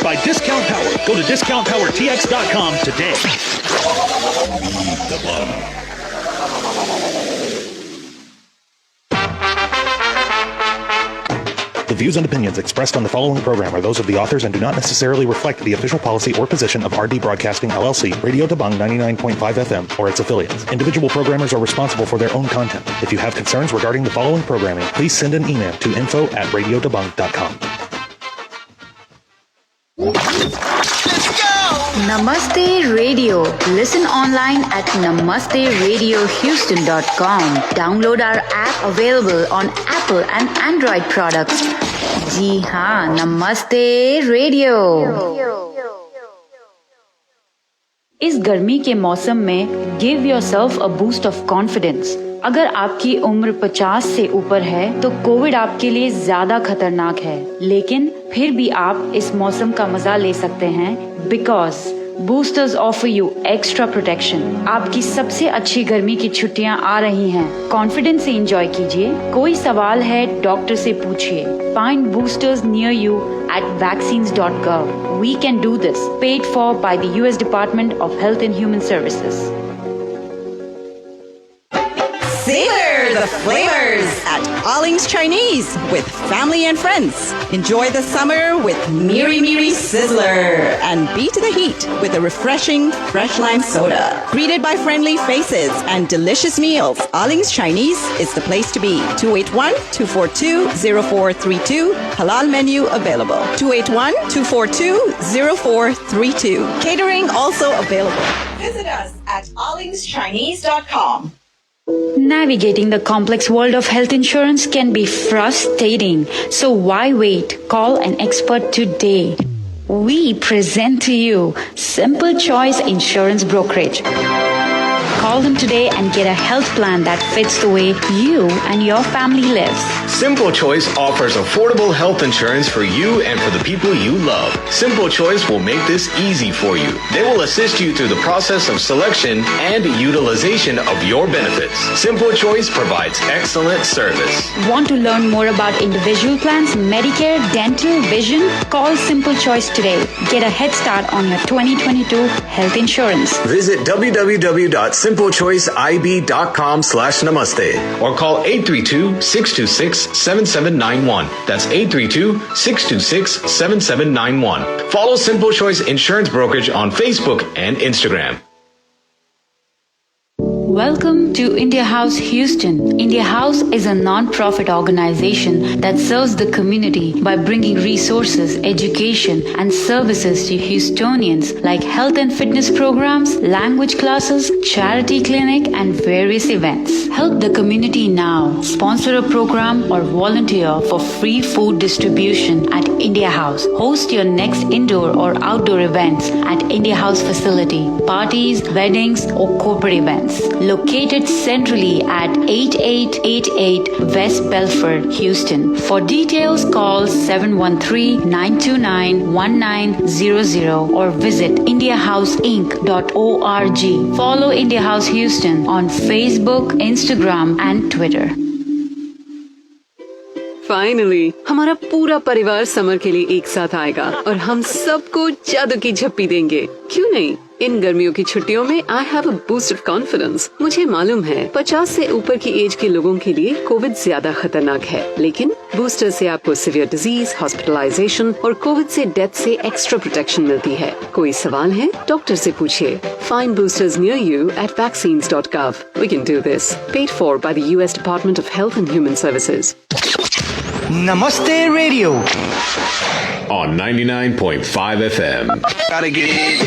by Discount Power. Go to discountpowertx.com today. Beat the bum. The views and opinions expressed on the following program are those of the authors and do not necessarily reflect the official policy or position of RD Broadcasting LLC, Radio Tabang 99.5 FM, or its affiliates. Individual programmers are responsible for their own content. If you have concerns regarding the following programming, please send an email to info@radiotabang.com. Namaste Radio. Listen online at namasteradiohouston.com. Download our app available on Apple and Android products. जी हाँ, Namaste Radio. इस गर्मी के मौसम में give yourself a boost of confidence. अगर आपकी उम्र 50 से ऊपर है तो कोविड आपके लिए ज्यादा खतरनाक है, लेकिन फिर भी आप इस मौसम का मजा ले सकते हैं because Boosters offer you extra protection. आपकी सबसे अच्छी गर्मी की छुट्टियां आ रही हैं. कॉन्फिडेंस से एंजॉय कीजिए. कोई सवाल है डॉक्टर से पूछिए. Find boosters near you at vaccines.gov. We can do this. Paid for by the US Department of Health and Human Services. Savor the flavors at Alling's Chinese with family and friends. Enjoy the summer with Miri Miri Sizzler and beat the heat with a refreshing fresh lime soda. Greeted by friendly faces and delicious meals, Alling's Chinese is the place to be. 281-242-0432. Halal menu available. 281-242-0432. Catering also available. Visit us at allingschinese.com. Navigating the complex world of health insurance can be frustrating. So why wait? Call an expert today. We present to you Simple Choice Insurance Brokerage. Call them today and get a health plan that fits the way you and your family lives. Simple Choice offers affordable health insurance for you and for the people you love. Simple Choice will make this easy for you. They will assist you through the process of selection and utilization of your benefits. Simple Choice provides excellent service. Want to learn more about individual plans, Medicare, dental, vision? Call Simple Choice today. Get a head start on your 2022 health insurance. Visit www.simplechoiceib.com/namaste or call 832-626-7791. That's 832-626-7791. Follow Simple Choice Insurance Brokerage on Facebook and Instagram. Welcome to India House Houston. India House is a non-profit organization that serves the community by bringing resources, education, and services to Houstonians like health and fitness programs, language classes, charity clinic, and various events. Help the community now. Sponsor a program or volunteer for free food distribution at India House. Host your next indoor or outdoor events at India House facility, parties, weddings, or corporate events. Located centrally at 8888 West Belford, Houston. For details, call 713-929-1900 or visit indiahouseinc.org. Follow India House Houston on Facebook, Instagram, and Twitter. Finally हमारा पूरा परिवार summer के लिए एक साथ आएगा और हम सबको जादू की झप्पी देंगे. क्यों नहीं? इन गर्मियों की छुट्टियों में I have a boost of confidence. मुझे मालूम है 50 से ऊपर की एज के लोगों के लिए कोविड ज्यादा खतरनाक है, लेकिन बूस्टर से आपको सीवियर डिजीज, हॉस्पिटलाइजेशन और कोविड से डेथ से एक्स्ट्रा प्रोटेक्शन मिलती है. कोई सवाल है? डॉक्टर से पूछिए. Find boosters near you at vaccines.gov. We can do this. Paid for by the US Department of Health and Human Services. Namaste Radio On 99.5 FM. Gotta get it.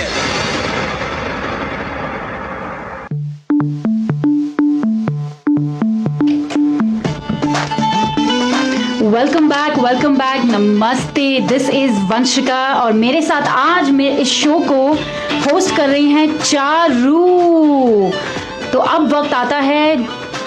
Welcome back. नमस्ते. This is Vanshika और मेरे साथ आज मेरे इस show को host कर रही हैं चारू. तो अब वक्त आता है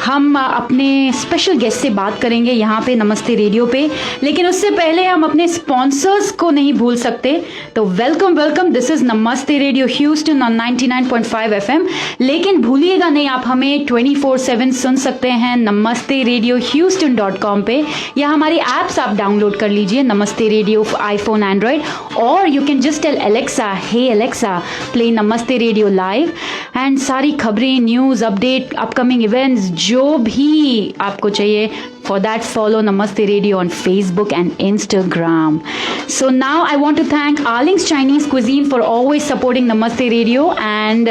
हम अपने स्पेशल गेस्ट से बात करेंगे यहाँ पे नमस्ते रेडियो पे, लेकिन उससे पहले हम अपने स्पॉन्सर्स को नहीं भूल सकते। तो वेलकम, दिस इज नमस्ते रेडियो ह्यूस्टन ऑन 99.5 FM। लेकिन भूलिएगा नहीं, आप हमें 24/7 सुन सकते हैं नमस्ते रेडियो Houston.com पे, या हमारी एप्स आप डाउनलोड कर लीजिए, नमस्ते रेडियो आईफोन एंड्रॉयड, और you can just tell Alexa, hey Alexa play Namaste radio live, and सारी खबरें, न्यूज़, अपडेट, अपकमिंग इवेंट्स, जो भी आपको चाहिए, for that follow Namaste Radio on Facebook and Instagram. So now I want to thank Aling's Chinese Cuisine for always supporting Namaste Radio, and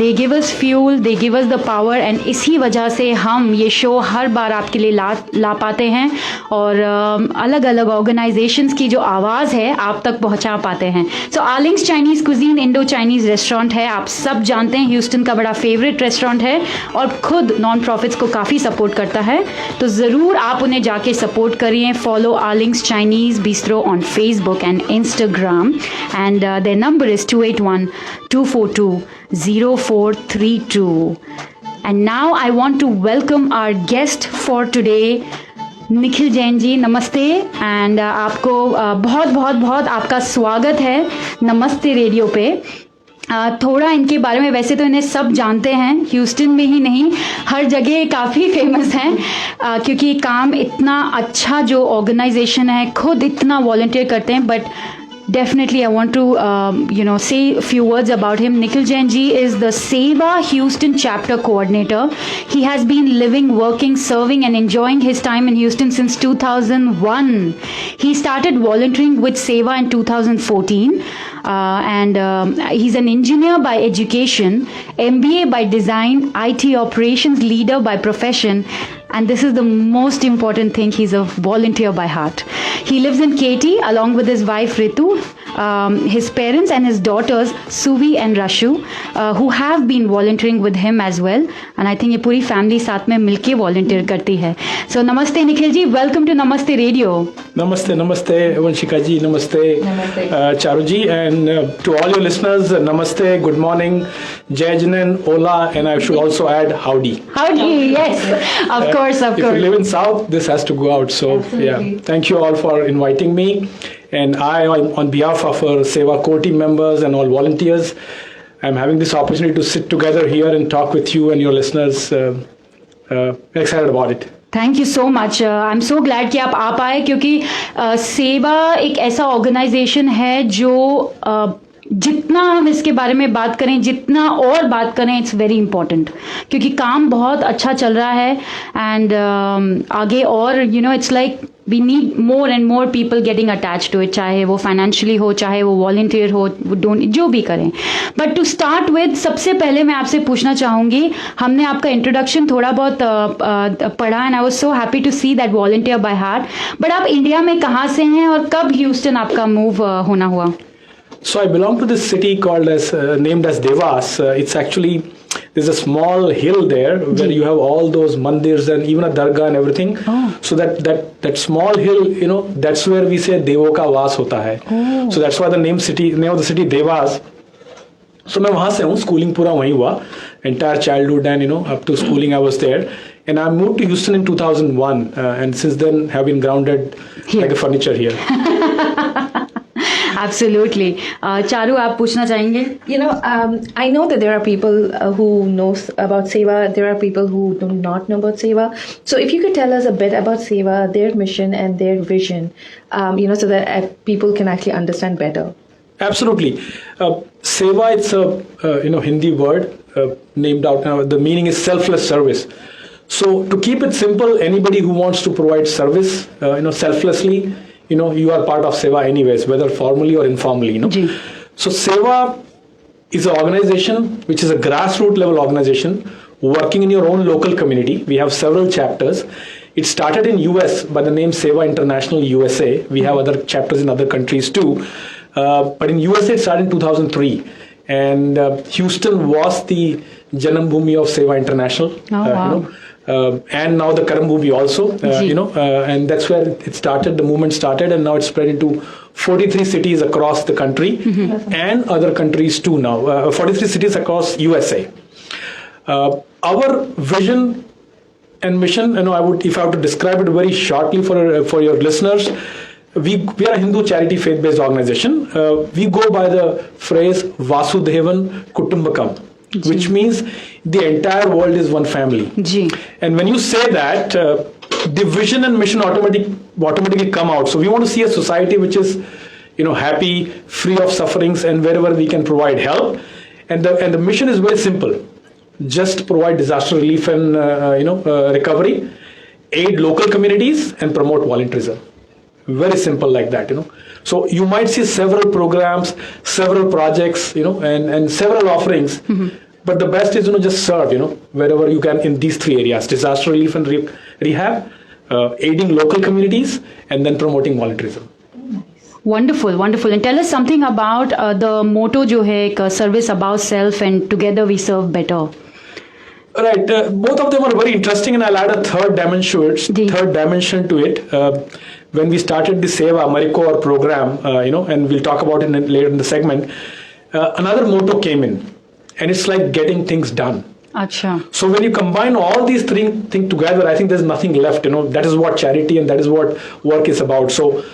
they give us fuel, they give us the power, and इसी वजह से हम ये show हर बार आपके लिए ला पाते हैं, और अलग अलग ऑर्गेनाइजेशंस की जो आवाज़ है आप तक पहुंचा पाते हैं। So Aling's Chinese Cuisine Indo Chinese restaurant है, आप सब जानते हैं ह्यूस्टन का बड़ा फेवरेट रेस्टोरेंट है, और खुद नॉन प्रॉफिट्स को काफ़ी सपोर्ट करता है। तो ज़रूर आप उन्हें जाके सपोर्ट करिए। Follow Alings Chinese bistro on Facebook and Instagram, and their number is 2812420432। And now I want to welcome our guest for today, Nikhil Jain ji, नमस्ते। एंड आपको बहुत आपका स्वागत है नमस्ते रेडियो पे। थोड़ा इनके बारे में, वैसे तो इन्हें सब जानते हैं, ह्यूस्टन में ही नहीं हर जगह काफ़ी फेमस हैं, क्योंकि काम इतना अच्छा जो ऑर्गेनाइजेशन है, खुद इतना वॉलंटियर करते हैं। But definitely I want to say a few words about him. Nikhil Jain ji is the Sewa Houston chapter coordinator. He has been living, working, serving and enjoying his time in Houston since 2001. He started volunteering with Sewa in 2014, and he's an engineer by education, MBA by design, IT operations leader by profession, and this is the most important thing, he's a volunteer by heart. He lives in Katy along with his wife Ritu, his parents and his daughters Suvi and Rashu, who have been volunteering with him as well, and I think ये पूरी family साथ में मिलके volunteer करती है। So नमस्ते Nikhil ji, welcome to नमस्ते radio. नमस्ते वंशिका जी, नमस्ते चारू जी, and to all your listeners, namaste, good morning, jai jinan, ola, and I should also add howdy. Howdy, yes, of course. If you live in South, this has to go out. So absolutely. Yeah, thank you all for inviting me, and I, on behalf of our Sewa core team members and all volunteers, I'm having this opportunity to sit together here and talk with you and your listeners. Excited about it. Thank you so much. I am so glad कि आप आ पाए, क्योंकि सेवा एक ऐसा organisation है जो जितना हम इसके बारे में बात करें, जितना और बात करें, इट्स वेरी इंपॉर्टेंट, क्योंकि काम बहुत अच्छा चल रहा है, एंड आगे और it's like we need more and more people getting attach to it, चाहे वो फाइनेंशियली हो, चाहे वो वॉलंटियर हो, जो भी करें। बट टू स्टार्ट विद, सबसे पहले मैं आपसे पूछना चाहूँगी, हमने आपका इंट्रोडक्शन थोड़ा बहुत पढ़ा, and I was so happy to see that volunteer by heart, but आप इंडिया में कहाँ से हैं और कब ह्यूस्टन आपका मूव होना हुआ? So I belong to this city called as named as Devas. It's actually, there's a small hill there where you have all those mandirs and even a dargah and everything. Oh. So that small hill, that's where we say Devo ka vaas hota hai. Oh. So that's why the name of the city Devas. So मैं वहाँ से हूँ, schooling पूरा वहीं हुआ, entire childhood and up to schooling I was there. And I moved to Houston in 2001, and since then have been grounded like a furniture here. Absolutely. Charu, आप पूछना चाहेंगे? I know that there are people who know about Sewa. There are people who do not know about Sewa. So if you could tell us a bit about Sewa, their mission and their vision, so that people can actually understand better. Absolutely. Sewa, it's a Hindi word named out now. The meaning is selfless service. So to keep it simple, anybody who wants to provide service, selflessly, you are part of Sewa anyways, whether formally or informally, So Sewa is an organization which is a grassroots level organization working in your own local community. We have several chapters. It started in US by the name Sewa International USA. We have other chapters in other countries too. But in USA it started in 2003. And Houston was the Janam Bhumi of Sewa International. Oh, wow. And now the Karambhubi also, and that's where it started, the movement started, and now it's spread into 43 cities across the country and other countries too now, 43 cities across USA. Our vision and mission, I would, if I have to describe it very shortly for your listeners, we are a Hindu charity faith-based organization. We go by the phrase Vasudevan Kutumbakam, which means the entire world is one family. And when you say that, the vision and mission automatically come out. So we want to see a society which is, happy, free of sufferings, and wherever we can provide help. And the mission is very simple: just provide disaster relief and recovery, aid local communities, and promote volunteerism. Very simple like that. So you might see several programs, several projects, and several offerings. But the best is, just serve, wherever you can in these three areas: disaster relief and rehab, aiding local communities, and then promoting volunteerism. Wonderful, wonderful. And tell us something about the motto jo hai, service above self and together we serve better. Right. Both of them are very interesting, and I'll add a third dimension to it. When we started the Sewa Marico program, and we'll talk about it later in the segment, another motto came in, and it's like getting things done. Achha. So when you combine all these three things together, I think there's nothing left. That is what charity and that is what work is about. So,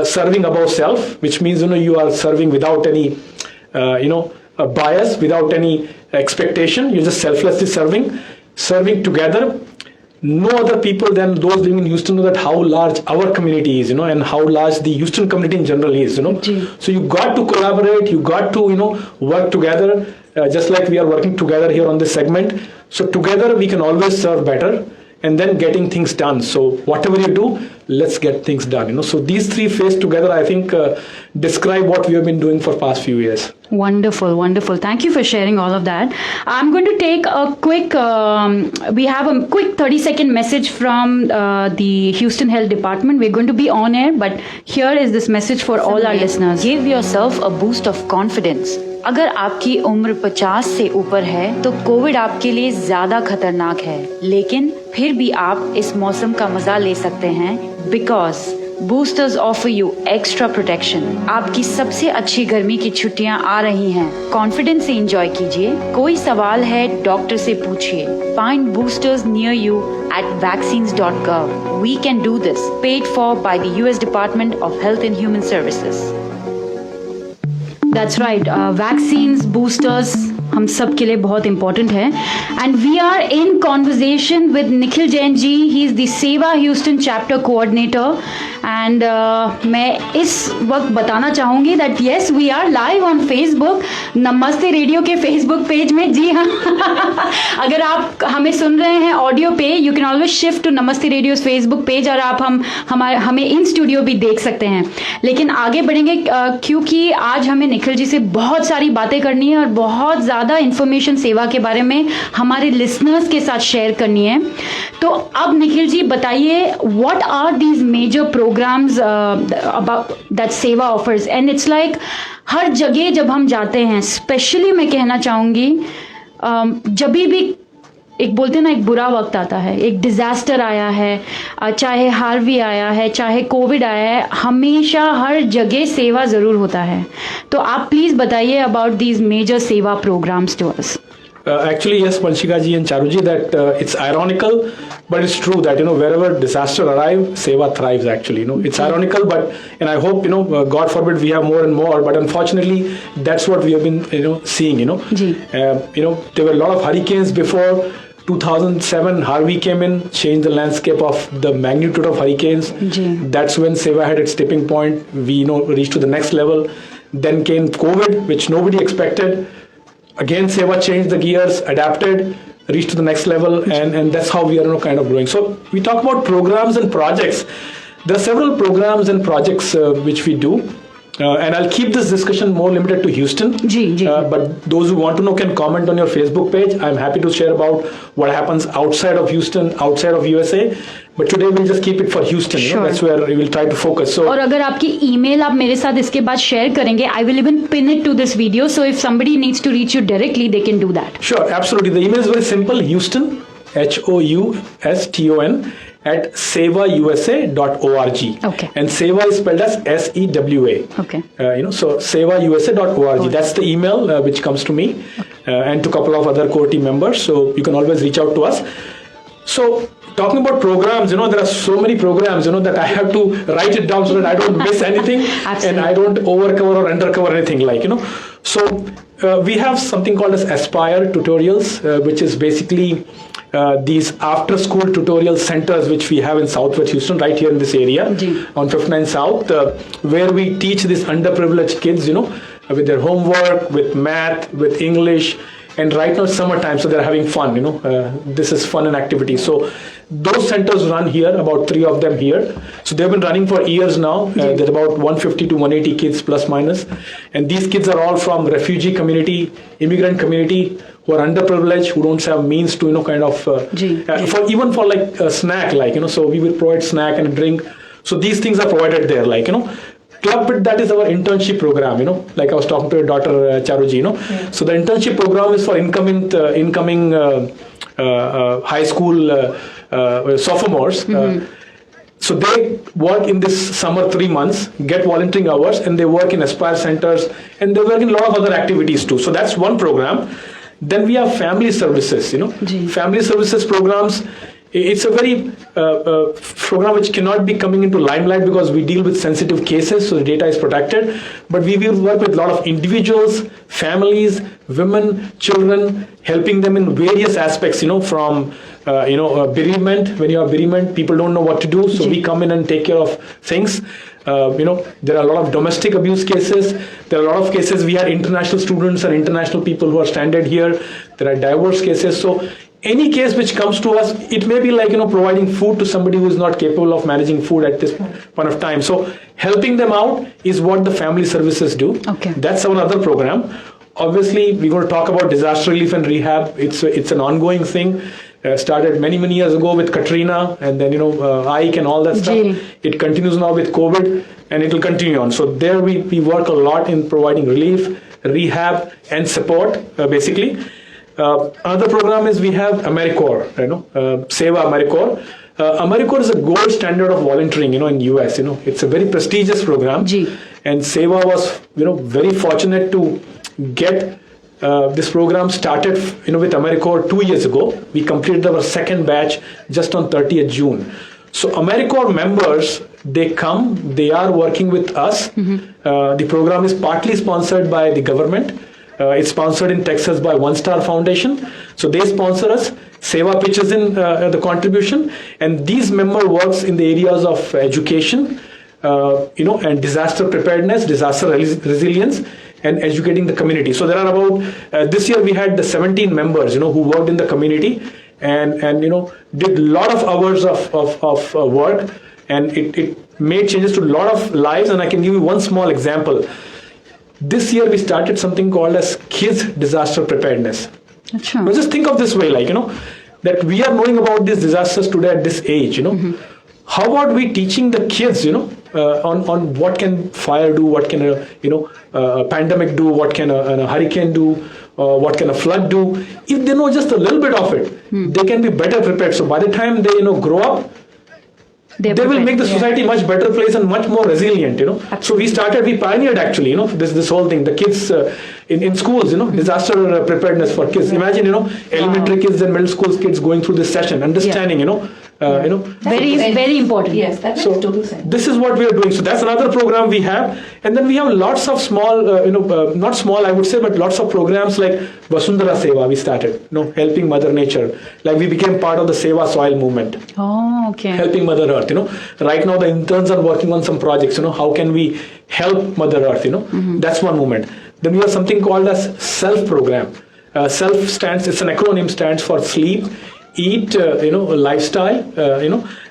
serving above self, which means, you are serving without any, bias, without any expectation. You're just selflessly serving together. No other people than those living in Houston know that how large our community is, and how large the Houston community in general is, So you got to collaborate, you got to, work together, just like we are working together here on this segment. So together we can always serve better, and then getting things done. So whatever you do, let's get things done. So these three phase together, I think, describe what we have been doing for past few years. Wonderful, wonderful. Thank you for sharing all of that. I'm going to take a quick, we have a quick 30-second message from the Houston Health Department. We're going to be on air, but here is this message for all our listeners. Give yourself a boost of confidence. अगर आपकी उम्र 50 से ऊपर है तो Covid आपके लिए ज्यादा खतरनाक है, लेकिन फिर भी आप इस मौसम का मजा ले सकते हैं because boosters offer you extra protection. आपकी सबसे अच्छी गर्मी की छुट्टियां आ रही हैं, कॉन्फिडेंस से एंजॉय कीजिए। कोई सवाल है डॉक्टर से पूछिए। Find boosters near you at vaccines.gov. We can do this. Paid for by the US Department of Health and Human Services. That's right. Vaccines, boosters, हम सब के लिए बहुत important है. And we are in conversation with Nikhil Jain ji. He is the Sewa Houston chapter coordinator. And मैं इस वक्त बताना चाहूँगी that yes, we are live on Facebook. नमस्ते रेडियो के Facebook पेज में, जी हाँ. अगर आप हमें सुन रहे हैं ऑडियो पे, you can always shift to नमस्ते रेडियो Facebook पेज और आप हमें इन स्टूडियो भी देख सकते हैं. लेकिन आगे बढ़ेंगे क्योंकि आज हमें निखिल जी से बहुत सारी बातें करनी है और बहुत ज़्यादा इन्फॉर्मेशन सेवा के बारे में हमारे लिसनर्स के साथ शेयर करनी है. तो अब निखिल जी बताइए, what are these major programs about that Sewa offers? And it's like हर जगह जब हम जाते हैं, स्पेशली मैं कहना चाहूँगी जब भी एक बोलते हैं ना, एक बुरा वक्त आता है, एक डिजास्टर आया है, चाहे हार्वी आया है, चाहे कोविड आया है, हमेशा हर जगह सेवा जरूर होता है. तो आप प्लीज बताइए about these major seva programs to us. Actually, yes, Vanshika ji and Charu ji, that it's ironical, but it's true that, wherever disaster arrives, Sewa thrives actually, It's ironical, but, and I hope, God forbid we have more and more, but unfortunately, that's what we have been, seeing, there were a lot of hurricanes before. 2007, Harvey came in, changed the landscape of the magnitude of hurricanes. That's when Sewa had its tipping point. We, reached to the next level. Then came COVID, which nobody expected. Again, Sewa changed the gears, adapted, reached to the next level, and that's how we are kind of growing. So we talk about programs and projects. There are several programs and projects which we do. And I'll keep this discussion more limited to Houston. But those who want to know can comment on your Facebook page. I'm happy to share about what happens outside of Houston, outside of USA. But today we'll just keep it for Houston. Sure. That's where we will try to focus. So, और अगर आपकी email आप मेरे साथ इसके बाद share करेंगे, I will even pin it to this video. So if somebody needs to reach you directly, they can do that. Sure, absolutely. The email is very simple: Houston, HOUSTON at sewausa.org. Okay. And Sewa is spelled as SEWA. Okay. So sewausa.org. Okay. That's the email which comes to me and to a couple of other core team members. So you can always reach out to us. So talking about programs, there are so many programs, that I have to write it down so that I don't miss anything and I don't overcover or undercover anything So we have something called as Aspire tutorials, which is basically these after school tutorial centers which we have in Southwest Houston, right here in this area on 59 South, where we teach these underprivileged kids, with their homework, with math, with English. And right now it's summertime, so they're having fun, this is fun and activity. So those centers run here, about 3 of them here. So they've been running for years now. There's about 150 to 180 kids plus minus. And these kids are all from refugee community, immigrant community, who are underprivileged, who don't have means to, for like a snack, so we will provide snack and a drink. So these things are provided there, Club Bit, that is our internship program, like I was talking to your daughter, Charu ji, So the internship program is for incoming high school sophomores. So they work in this summer 3 months, get volunteering hours, and they work in Aspire centers, and they work in a lot of other activities too. So that's one program. Then we have family services, Family services programs. It's a very program which cannot be coming into limelight because we deal with sensitive cases, so the data is protected. But we will work with a lot of individuals, families, women, children, helping them in various aspects, from bereavement. When you have bereavement, people don't know what to do, so we come in and take care of things. There are a lot of domestic abuse cases. There are a lot of cases. We have international students and international people who are stranded here. There are divorce cases. So any case which comes to us, it may be like, providing food to somebody who is not capable of managing food at this point of time. So helping them out is what the family services do. Okay. That's our other program. Obviously, we're going to talk about disaster relief and rehab. It's an ongoing thing. Started many years ago with Katrina, and then, Ike and all that stuff. It continues now with COVID, and it will continue on. So there we work a lot in providing relief, rehab, and support, basically. Another program is we have AmeriCorps, Sewa AmeriCorps. AmeriCorps is a gold standard of volunteering, in US. It's a very prestigious program. And Sewa was, very fortunate to get this program started, with AmeriCorps 2 years ago. We completed our second batch just on 30th June. So AmeriCorps members, they come, they are working with us. The program is partly sponsored by the government. It's sponsored in Texas by One Star Foundation. So they sponsor us. Sewa pitches in the contribution. And these member works in the areas of education, and disaster preparedness, disaster resilience, and educating the community. So there are about, this year we had the 17 members, who worked in the community and did a lot of hours of work. And it made changes to a lot of lives. And I can give you one small example. This year we started something called as Kids Disaster Preparedness. Now just think of this way, that we are knowing about these disasters today at this age, How about we teaching the kids, on what can fire do, what can a pandemic do, what can a hurricane do, what can a flood do. If they know just a little bit of it, they can be better prepared. So by the time they grow up, they will make the society much better place and much more resilient, So we pioneered actually, this whole thing, the kids in schools, disaster preparedness for kids. Imagine, elementary kids and middle school kids going through this session, understanding, very important. Yes, that makes total sense. This is what we are doing. So that's another program we have. And then we have lots of small, not small, I would say, but lots of programs like Vasundhara Seva we started, helping Mother Nature. Like we became part of the Sewa Soil movement. Oh, okay. Helping Mother Earth, Right now the interns are working on some projects, how can we help Mother Earth, That's one movement. Then we have something called as SELF program. SELF stands, it's an acronym, stands for sleep, eat, lifestyle,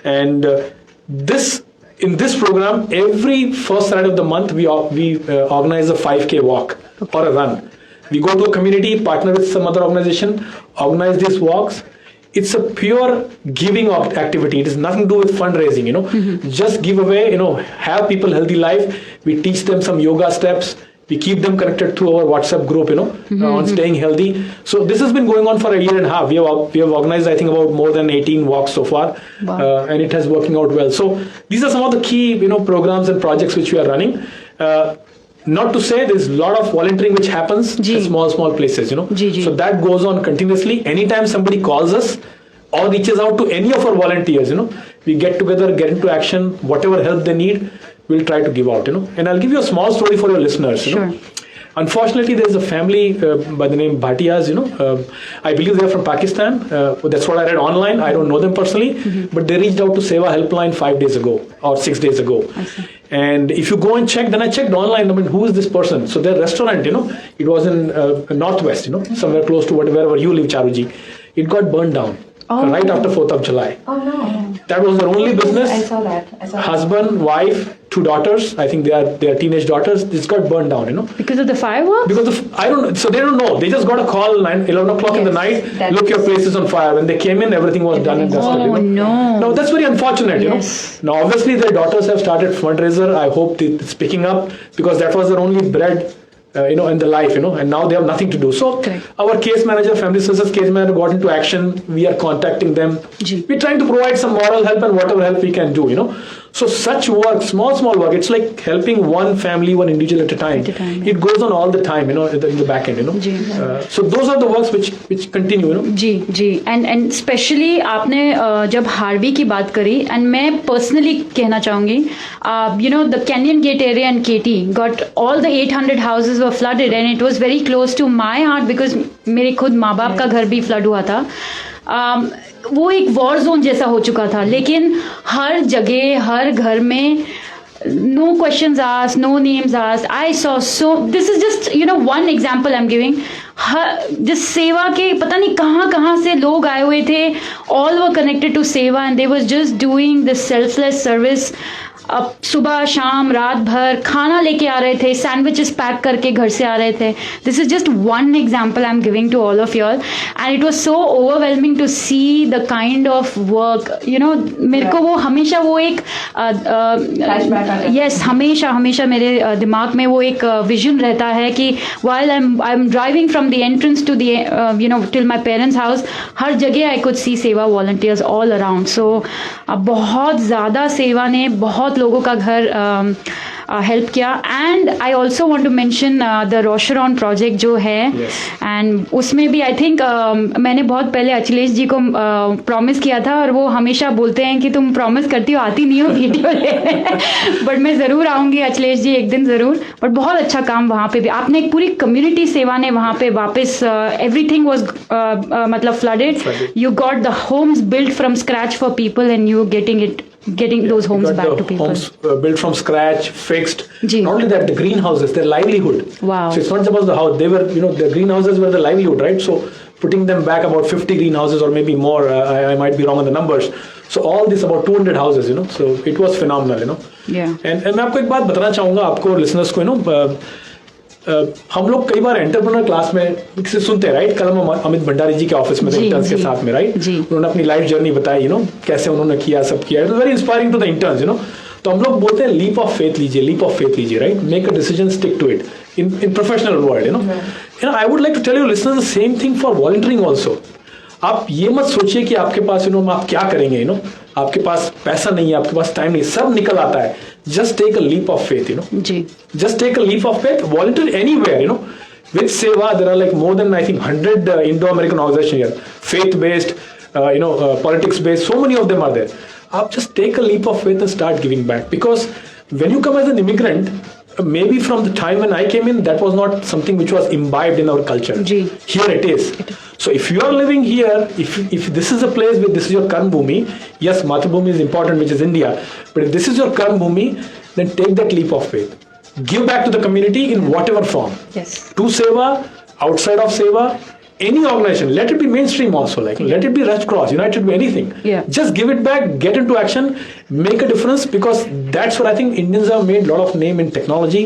and in this program, every first Saturday of the month, we organize a 5K walk or a run. We go to a community, partner with some other organization, organize these walks. It's a pure giving activity. It has nothing to do with fundraising, Just give away, have people healthy life. We teach them some yoga steps. We keep them connected through our WhatsApp group, on staying healthy. So this has been going on for a year and a half. We have organized, I think, about more than 18 walks so far, and it has working out well. So these are some of the key, programs and projects which we are running. Not to say there's a lot of volunteering which happens in small places, So that goes on continuously. Anytime somebody calls us, or reaches out to any of our volunteers, we get together, get into action, whatever help they need, we'll try to give out, And I'll give you a small story for your listeners, Sure. Unfortunately, there's a family by the name Bhatiyas, I believe they're from Pakistan. That's what I read online. I don't know them personally, but they reached out to Sewa Helpline 5 days ago or 6 days ago. And if you go and check, then I checked online, who is this person? So their restaurant, it was in Northwest, somewhere close to wherever you live, Charuji. It got burned down right after 4th of July. Oh no. That was their only business. I saw that. Husband, wife, 2 daughters. I think they are teenage daughters. This got burned down, Because of the fireworks? Because I don't know. So they don't know. They just got a call 11 o'clock in the night. Look, your place is on fire. When they came in, everything was done and dusted. Oh no. Now that's very unfortunate, Yes. Now obviously their daughters have started fundraiser. I hope it's picking up because that was their only bread. In the life, and now they have nothing to do. So our case manager, family services case manager got into action. We are contacting them. We're trying to provide some moral help and whatever help we can do, So such work, small work, it's like helping one family, one individual at a time. It goes on all the time, in the back end, So those are the works which continue, ji and especially आपने जब Harvey की बात करी and मैं personally कहना चाहूँगी the Canyon Gate area and KT got all the 800 houses were flooded and it was very close to my heart because मेरे खुद माँ बाप का घर भी फ्लड हुआ था वो एक वॉर जोन जैसा हो चुका था लेकिन हर जगह हर घर में no questions asked, no names asked. I saw this is just one example I'm giving. जिस सेवा के पता नहीं कहाँ से लोग आए हुए थे, all were connected to सेवा and they was just doing this selfless service. अब सुबह शाम रात भर खाना लेके आ रहे थे, सैंडविचेस पैक करके घर से आ रहे थे. This is just one example I am giving to all of you all and it was so overwhelming to see the kind of work मेरे को वो हमेशा वो एक यस हमेशा मेरे दिमाग में वो एक विजन रहता है कि while I am driving from the entrance to the till my parents house, हर जगह आई कुड सी सेवा वॉलंटियर्स ऑल अराउंड. सो बहुत ज़्यादा सेवा ने बहुत लोगों का घर हेल्प किया. And I also want to mention the Rosharon project जो है एंड उसमें भी आई थिंक मैंने बहुत पहले अखिलेश जी को प्रॉमिस किया था और वो हमेशा बोलते हैं कि तुम प्रॉमिस करती हो आती नहीं हो वीडियो लेने बट मैं ज़रूर आऊँगी अखिलेश जी एक दिन ज़रूर. बट बहुत अच्छा काम वहाँ पे भी आपने एक पूरी कम्युनिटी सेवा ने वहाँ पे वापस एवरीथिंग वॉज मतलब flooded. You got the homes build from scratch for people and you getting those homes back to people. Homes built from scratch, fixed. Ji. Not only that, the greenhouses, their livelihood. Wow. So it's not just about the house. They were, the greenhouses were the livelihood, right? So putting them back about 50 greenhouses or maybe more, I might be wrong on the numbers. So all this about 200 houses, So it was phenomenal, Yeah. And मैं आपको एक बात बताना चाहूँगा आपको listeners को, हम लोग कई बार एंटरप्रेन्योर क्लास में से सुनते हैं, राइट? कल हम अमित भंडारी जी के ऑफिस में थे इंटर्न्स के साथ में, राइट? उन्होंने अपनी लाइफ जर्नी बताई, कैसे उन्होंने किया, सब किया. It was very inspiring to the interns, तो हम लोग बोलते हैं लीप ऑफ फेथ लीजिए, right? Make a decision, stick to it in professional world, I would like to tell you listeners the same thing for volunteering also. आप ये मत सोचिए कि आपके पास आप क्या करेंगे, आपके पास पैसा नहीं है, आपके पास टाइम नहीं, सब निकल आता है. Just take a leap of faith, Just take a leap of faith. Volunteer anywhere, With Seva, there are like more than I think 100 Indo-American organizations here, faith-based, politics-based. So many of them are there. Just take a leap of faith and start giving back. Because when you come as an immigrant, maybe from the time when I came in, that was not something which was imbibed in our culture. Here it is. So if you are living here, if this is a place where this is your Karm Bhumi, yes, Mathrubhumi is important, which is India, but if this is your Karm Bhumi, then take that leap of faith. Give back to the community in whatever form. Yes. To Seva, outside of Seva, any organization, let it be mainstream also, let it be Red Cross, United Way, anything. Yeah. Just give it back, get into action, make a difference, because that's what I think Indians have made a lot of name in technology,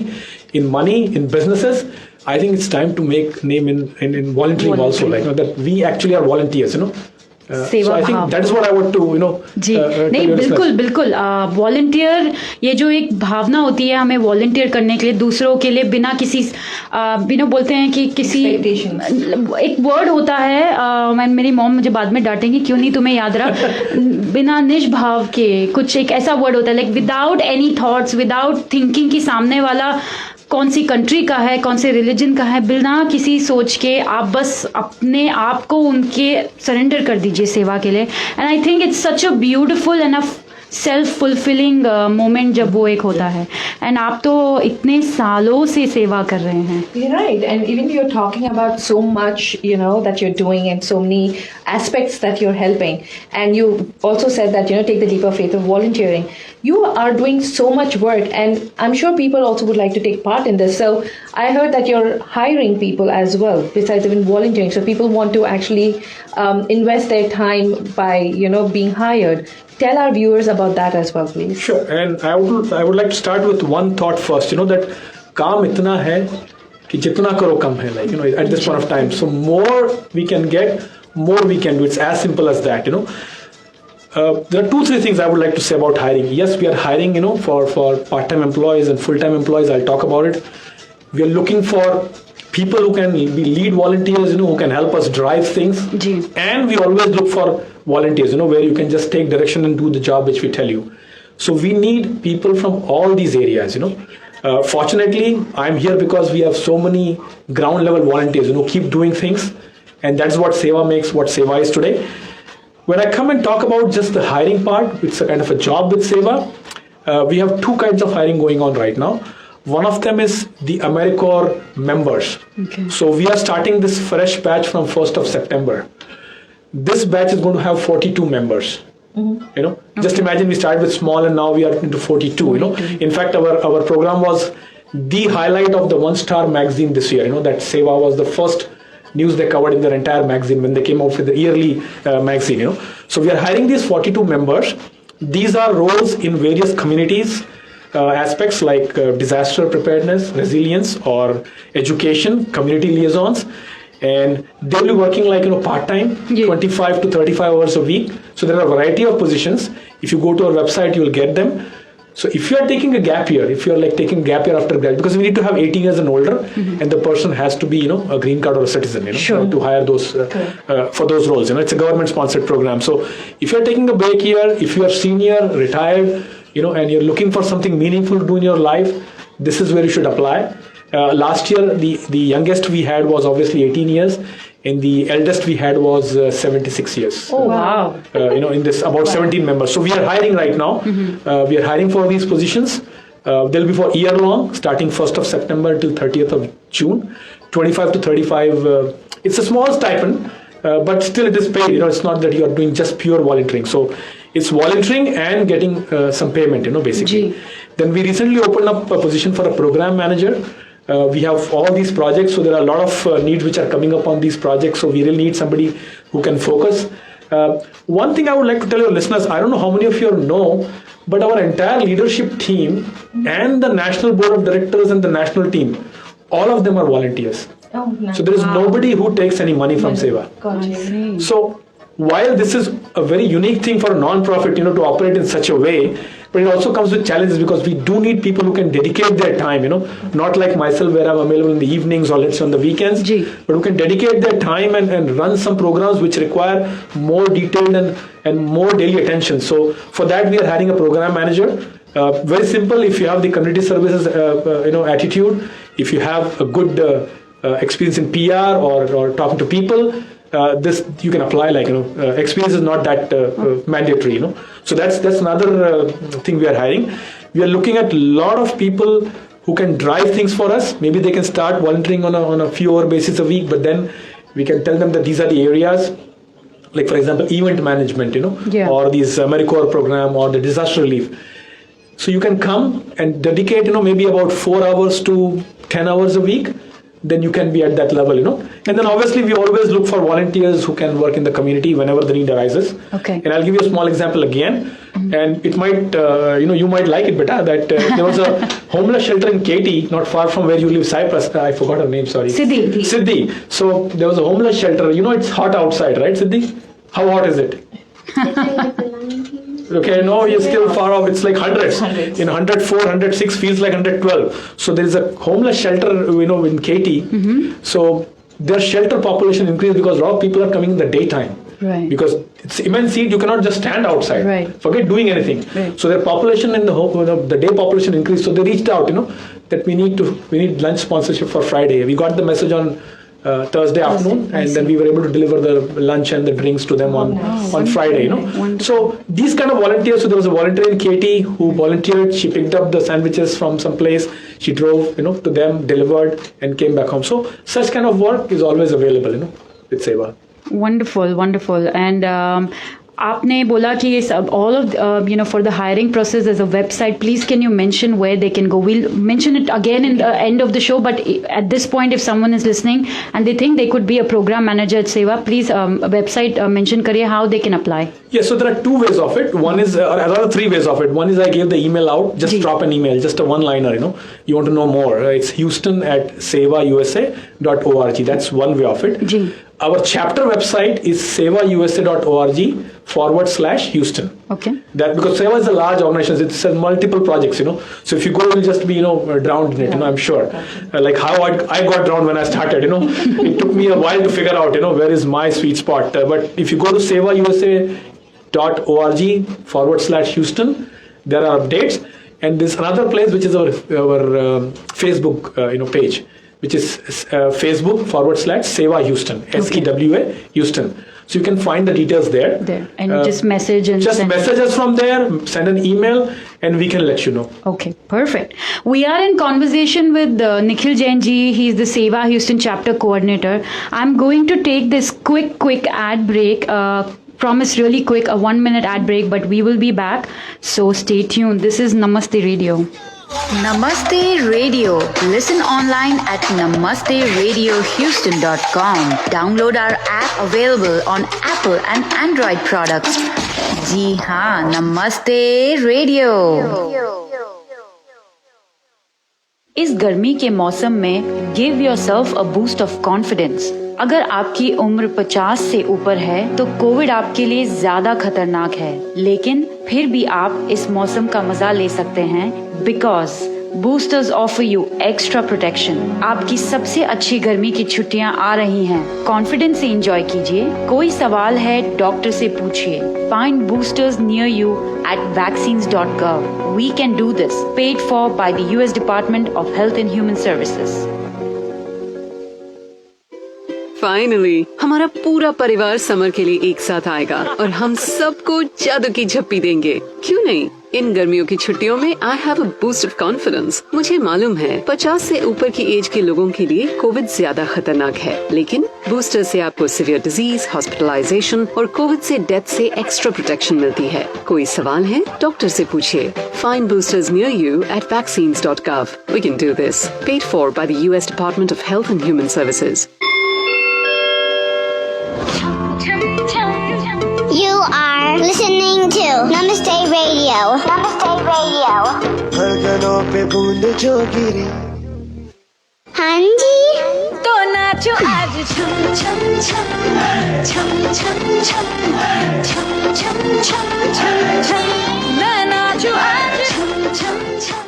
in money, in businesses. I think it's time to make name in volunteering also, that we actually are volunteers, So I think that is what I want to, जी नहीं बिल्कुल volunteer ये जो एक भावना होती है हमें volunteer करने के लिए दूसरों के लिए बिना किसी बोलते हैं कि किसी एक वर्ड होता है, मेरी मॉम मुझे बाद में डांटेंगी क्यों नहीं तुम्हें याद रहा, बिना निष्भाव के कुछ एक ऐसा वर्ड होता है, like without any thoughts, without thinking कि सामने वाला कौन सी कंट्री का है, कौन से रिलीजन का है, बिना किसी सोच के आप बस अपने आप को उनके सरेंडर कर दीजिए सेवा के लिए. And I think it's such a beautiful and a self fulfilling moment जब वो एक होता है. एंड आप तो इतने सालों से सेवा कर रहे हैं. Right, and even you're talking about so much, that you're doing and so many aspects that you're helping. And you also said that, take the leap of faith of volunteering. You are doing so much work, and I'm sure people also would like to take part in this. So I heard that you're hiring people as well, besides even volunteering. So people want to actually invest their time by, being hired. Tell our viewers about that as well, please. Sure, and I would like to start with one thought first. That काम इतना है कि जितना करो कम है. At this point of time, so more we can get, more we can do. It's as simple as that. There are 2-3 things I would like to say about hiring. Yes, we are hiring, for part-time employees and full-time employees. I'll talk about it. We are looking for people who can be lead volunteers, who can help us drive things. And we always look for volunteers, where you can just take direction and do the job which we tell you. So we need people from all these areas, Fortunately, I'm here because we have so many ground level volunteers, keep doing things. And that's what Sewa makes what Sewa is today. When I come and talk about just the hiring part, it's a kind of a job with Sewa. We have 2 kinds of hiring going on right now. One of them is the AmeriCorps members. Okay. So we are starting this fresh batch from 1st of September. This batch is going to have 42 members. Okay. Just imagine we started with small and now we are into 42. In fact, our program was the highlight of the one-star magazine this year. That Sewa was the first news they covered in their entire magazine when they came out with the yearly magazine. So we are hiring these 42 members. These are roles in various communities, aspects like disaster preparedness, resilience, or education, community liaisons. And they'll be working part-time, 25 to 35 hours a week. So there are a variety of positions. If you go to our website, you'll get them. So if you are taking a gap year, if you're taking gap year after grad, because we need to have 18 years and older, and the person has to be, a green card or a citizen, to hire those for those roles. It's a government-sponsored program. So if you're taking a break year, if you're senior, retired, and you're looking for something meaningful to do in your life, this is where you should apply. Last year, the youngest we had was obviously 18 years, and the eldest we had was 76 years. Oh, wow. In this, about 17 members. So we are hiring right now. We are hiring for these positions. They'll be for year long, starting 1st of September till 30th of June. 25 to 35. It's a small stipend, but still it is paid. It's not that you are doing just pure volunteering. So it's volunteering and getting some payment, basically. Then we recently opened up a position for a program manager. We have all these projects, so there are a lot of needs which are coming up on these projects, so we really need somebody who can focus. One thing I would like to tell your listeners, I don't know how many of you know, but our entire leadership team and the National Board of Directors and the national team, all of them are volunteers. Oh, nice. So there is nobody who takes any money from Sewa. So while this is a very unique thing for a non-profit, to operate in such a way, but it also comes with challenges because we do need people who can dedicate their time, not like myself where I'm available in the evenings or let's say on the weekends, but who can dedicate their time and run some programs which require more detailed and more daily attention. So for that, we are hiring a program manager. Very simple. If you have the community services, attitude, if you have a good experience in PR or talking to people, this you can apply. Experience is not that mandatory. So that's another thing we are hiring. We are looking at a lot of people who can drive things for us. Maybe they can start volunteering on a few hour basis a week, but then we can tell them that these are the areas. Like for example, event management, or these AmeriCorps program or the disaster relief. So you can come and dedicate, maybe about 4 hours to 10 hours a week. Then you can be at that level, And then obviously we always look for volunteers who can work in the community whenever the need arises. Okay. And I'll give you a small example again. And it might, you might like it better, that there was a homeless shelter in Katy, not far from where you live, Cyprus. I forgot her name, sorry. Siddhi. So there was a homeless shelter. It's hot outside, right, Siddhi? How hot is it? Okay, no, you're still far off. It's like hundreds. In 104, 106 feels like 112. So there is a homeless shelter, in Katy. So their shelter population increased because a lot of people are coming in the daytime. Right. Because it's immense heat, you cannot just stand outside. Right. Forget doing anything. Right. So their population in the day population increased. So they reached out, that we need lunch sponsorship for Friday. We got the message on Thursday afternoon, and then we were able to deliver the lunch and the drinks to them on Friday. So these kind of volunteers. So there was a volunteer, Katie, who volunteered. She picked up the sandwiches from some place. She drove, to them, delivered, and came back home. So such kind of work is always available, with Sewa. Wonderful. And आपने बोला कि all of for the hiring process there's a website. Please can you mention where they can go? We'll mention it again in the end of the show, but at this point if someone is listening and they think they could be a program manager at Sewa, please website mention kariye how they can apply. Yes, so there are two ways of it. One is, or rather 3 ways of it. One is I gave the email out, just drop an email, just a one-liner, you want to know more. It's houston@sevausa.org. That's one way of it. Our chapter website is sevausa.org/Houston. Okay. That because Sewa is a large organization, it has multiple projects, So if you go, you'll just be, drowned in it, I'm sure. Like how I got drowned when I started, It took me a while to figure out, where is my sweet spot. But if you go to sevausa.org/Houston, there are updates. And there's another place, which is our Facebook, page, which is Facebook/Sewa Houston, SEWA Houston. So you can find the details there. And just message and message us from there, send an email, and we can let you know. Okay, perfect. We are in conversation with Nikhil Jain ji. He's the Sewa Houston chapter coordinator. I'm going to take this quick ad break. Promise really quick, a 1-minute ad break, but we will be back. So stay tuned. This is Namaste Radio. Namaste Radio. Listen online at namasteradiohouston.com. Download our app available on Apple and Android products. जी हाँ, Namaste Radio. इस गर्मी के मौसम में give yourself a boost of confidence. अगर आपकी उम्र 50 से ऊपर है तो कोविड आपके लिए ज्यादा खतरनाक है, लेकिन फिर भी आप इस मौसम का मजा ले सकते हैं because boosters offer you extra protection. आपकी सबसे अच्छी गर्मी की छुट्टियां आ रही हैं. कॉन्फिडेंस से एंजॉय कीजिए. कोई सवाल है डॉक्टर से पूछिए. Find boosters near you at vaccines.gov. We can do this. Paid for by the US Department of Health and Human Services. Finally हमारा पूरा परिवार समर के लिए एक साथ आएगा और हम सबको जादू की झप्पी देंगे. क्यों नहीं? इन गर्मियों की छुट्टियों में I have a boost of confidence. मुझे मालूम है 50 से ऊपर की एज के लोगों के लिए कोविड ज्यादा खतरनाक है, लेकिन बूस्टर से आपको सीवियर डिजीज, हॉस्पिटलाइजेशन और कोविड से डेथ से एक्स्ट्रा प्रोटेक्शन मिलती है. कोई सवाल है डॉक्टर से पूछिए. Find boosters near you at vaccines.gov. We can do this. Paid for by the US Department of Health and Human Services. You are listening to Namaste Radio. Namaste Radio. धड़कनों पे बूंद जो गिरी. हाँ जी. तो नाचो आज छम छम छम छम छम छम छम छम छम छम छम. मैं नाचो आज छम छम छम.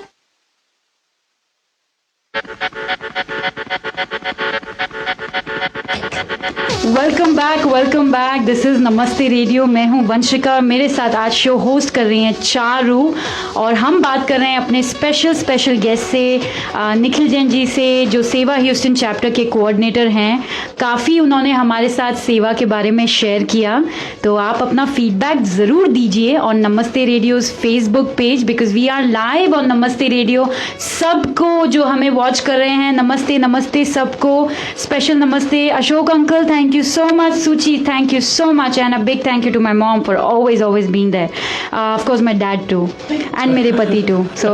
Welcome back. दिस इज नमस्ते रेडियो. मैं हूं वंशिका. मेरे साथ आज शो होस्ट कर रही हैं चारू, और हम बात कर रहे हैं अपने स्पेशल गेस्ट से, निखिल जैन जी से, जो सेवा ह्यूस्टन चैप्टर के कोऑर्डिनेटर हैं. काफ़ी उन्होंने हमारे साथ सेवा के बारे में शेयर किया. तो आप अपना फीडबैक ज़रूर दीजिए on Namaste radio's Facebook page, because we are live on Namaste radio. सबको जो हमें वॉच कर रहे हैं, नमस्ते सबको. स्पेशल नमस्ते Ashok uncle, thank you so much. Suchi, thank you so much, and a big thank you to my mom for always being there. Of course my dad too, and मेरे पति too. So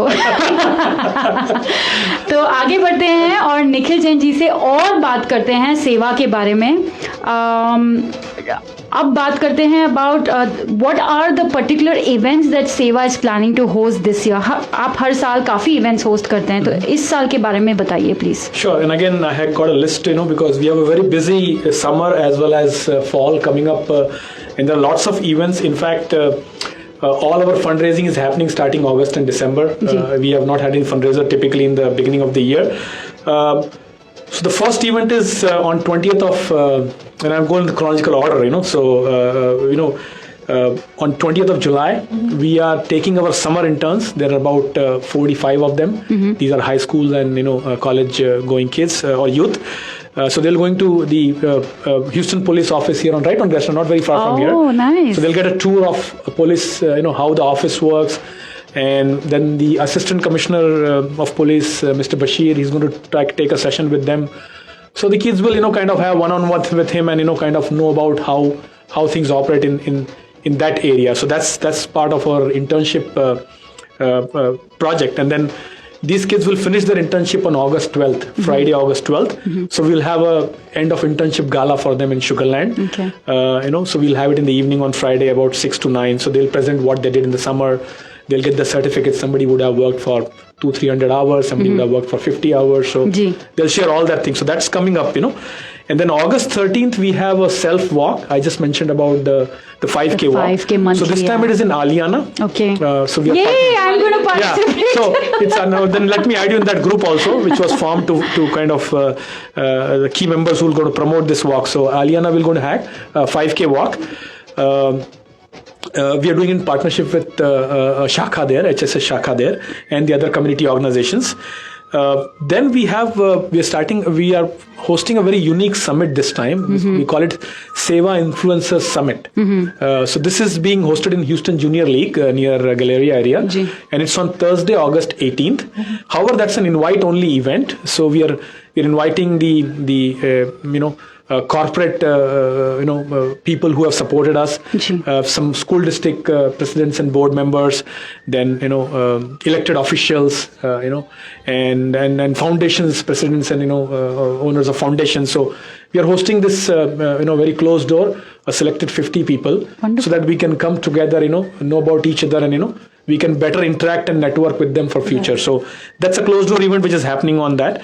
तो आगे बढ़ते हैं और निखिल जैन जी से और बात करते हैं सेवा के बारे में. अब बात करते हैं about what are the particular events that Seva is planning to host this year. आप हर साल काफी इवेंट्स होस्ट करते हैं, तो इस साल के बारे में बताइए please. Sure, and again I had got a list, because we have a very busy summer as well as fall coming up, and there are lots of events. In fact, all our fundraising is happening starting August and December. We have not had any fundraiser typically in the beginning of the year. So the first event is on 20th of and I'm going in the chronological order, so, on 20th of July, we are taking our summer interns. There are about 45 of them. These are high school and, college going kids or youth. So they're going to the Houston police office here on Gresham, not very far from here. Oh, nice. So they'll get a tour of police, how the office works. And then the assistant commissioner of police, Mr. Bashir, he's going to take a session with them. So the kids will, kind of have one-on-one with him and, kind of know about how things operate in that area. So that's part of our internship project. And then these kids will finish their internship on August 12th, Friday, August 12th. So we'll have a end of internship gala for them in Sugarland. Okay. So we'll have it in the evening on Friday about 6 to 9. So they'll present what they did in the summer. They'll get the certificate. Somebody would have worked for 200-300 hours. Somebody would have worked for 50 hours. So they'll share all that thing. So that's coming up, And then August 13th, we have a self-walk. I just mentioned about the 5K walk. 5K monthly, so this time it is in Aliana. Okay. So we are Yay, I'm going to participate. Yeah. So it's then let me add you in that group also, which was formed to kind of the key members who will go to promote this walk. So Aliana will go to have a 5K walk. We are doing in partnership with Shakha there, HSS Shakha there, and the other community organizations. Then we are hosting a very unique summit this time. We call it Sewa Influencers Summit. So this is being hosted in Houston Junior League near Galleria area. And it's on Thursday, August 18th. However, that's an invite-only event. So we're inviting the corporate, people who have supported us, some school district presidents and board members, then, elected officials, and foundations presidents and, owners of foundations. So we are hosting this, very closed door, a selected 50 people. Wonderful. So that we can come together, know about each other and, we can better interact and network with them for future. So that's a closed door event which is happening on that.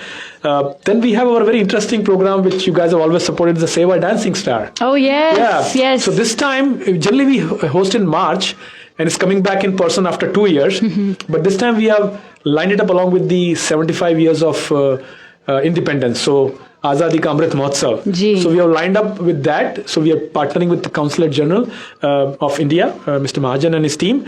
Then we have our very interesting program which you guys have always supported, the Sewa Dancing Star. Oh, yes. Yeah. Yes. So this time, generally we host in March and it's coming back in person after 2 years. But this time we have lined it up along with the 75 years of independence. So Azadi Ka Amrit Mahotsav. So we have lined up with that. So we are partnering with the Consulate General of India, Mr. Mahajan and his team.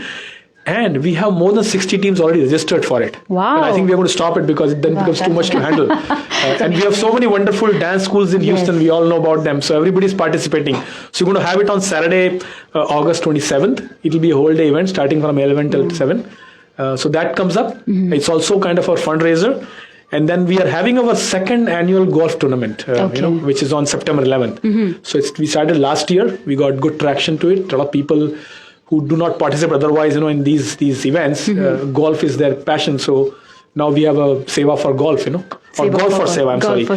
And we have more than 60 teams already registered for it. Wow. And I think we're going to stop it because it then becomes too much to handle. And we have so many wonderful dance schools in Houston. We all know about them. So everybody's participating. So we're going to have it on Saturday, August 27th. It will be a whole day event starting from 11 till 7. So that comes up. It's also kind of a fundraiser. And then we are having our second annual golf tournament, which is on September 11th. So we started last year. We got good traction to it. A lot of people who do not participate otherwise, in these events, golf is their passion. So now we have a Sewa for golf, or Golf for Sewa, Golf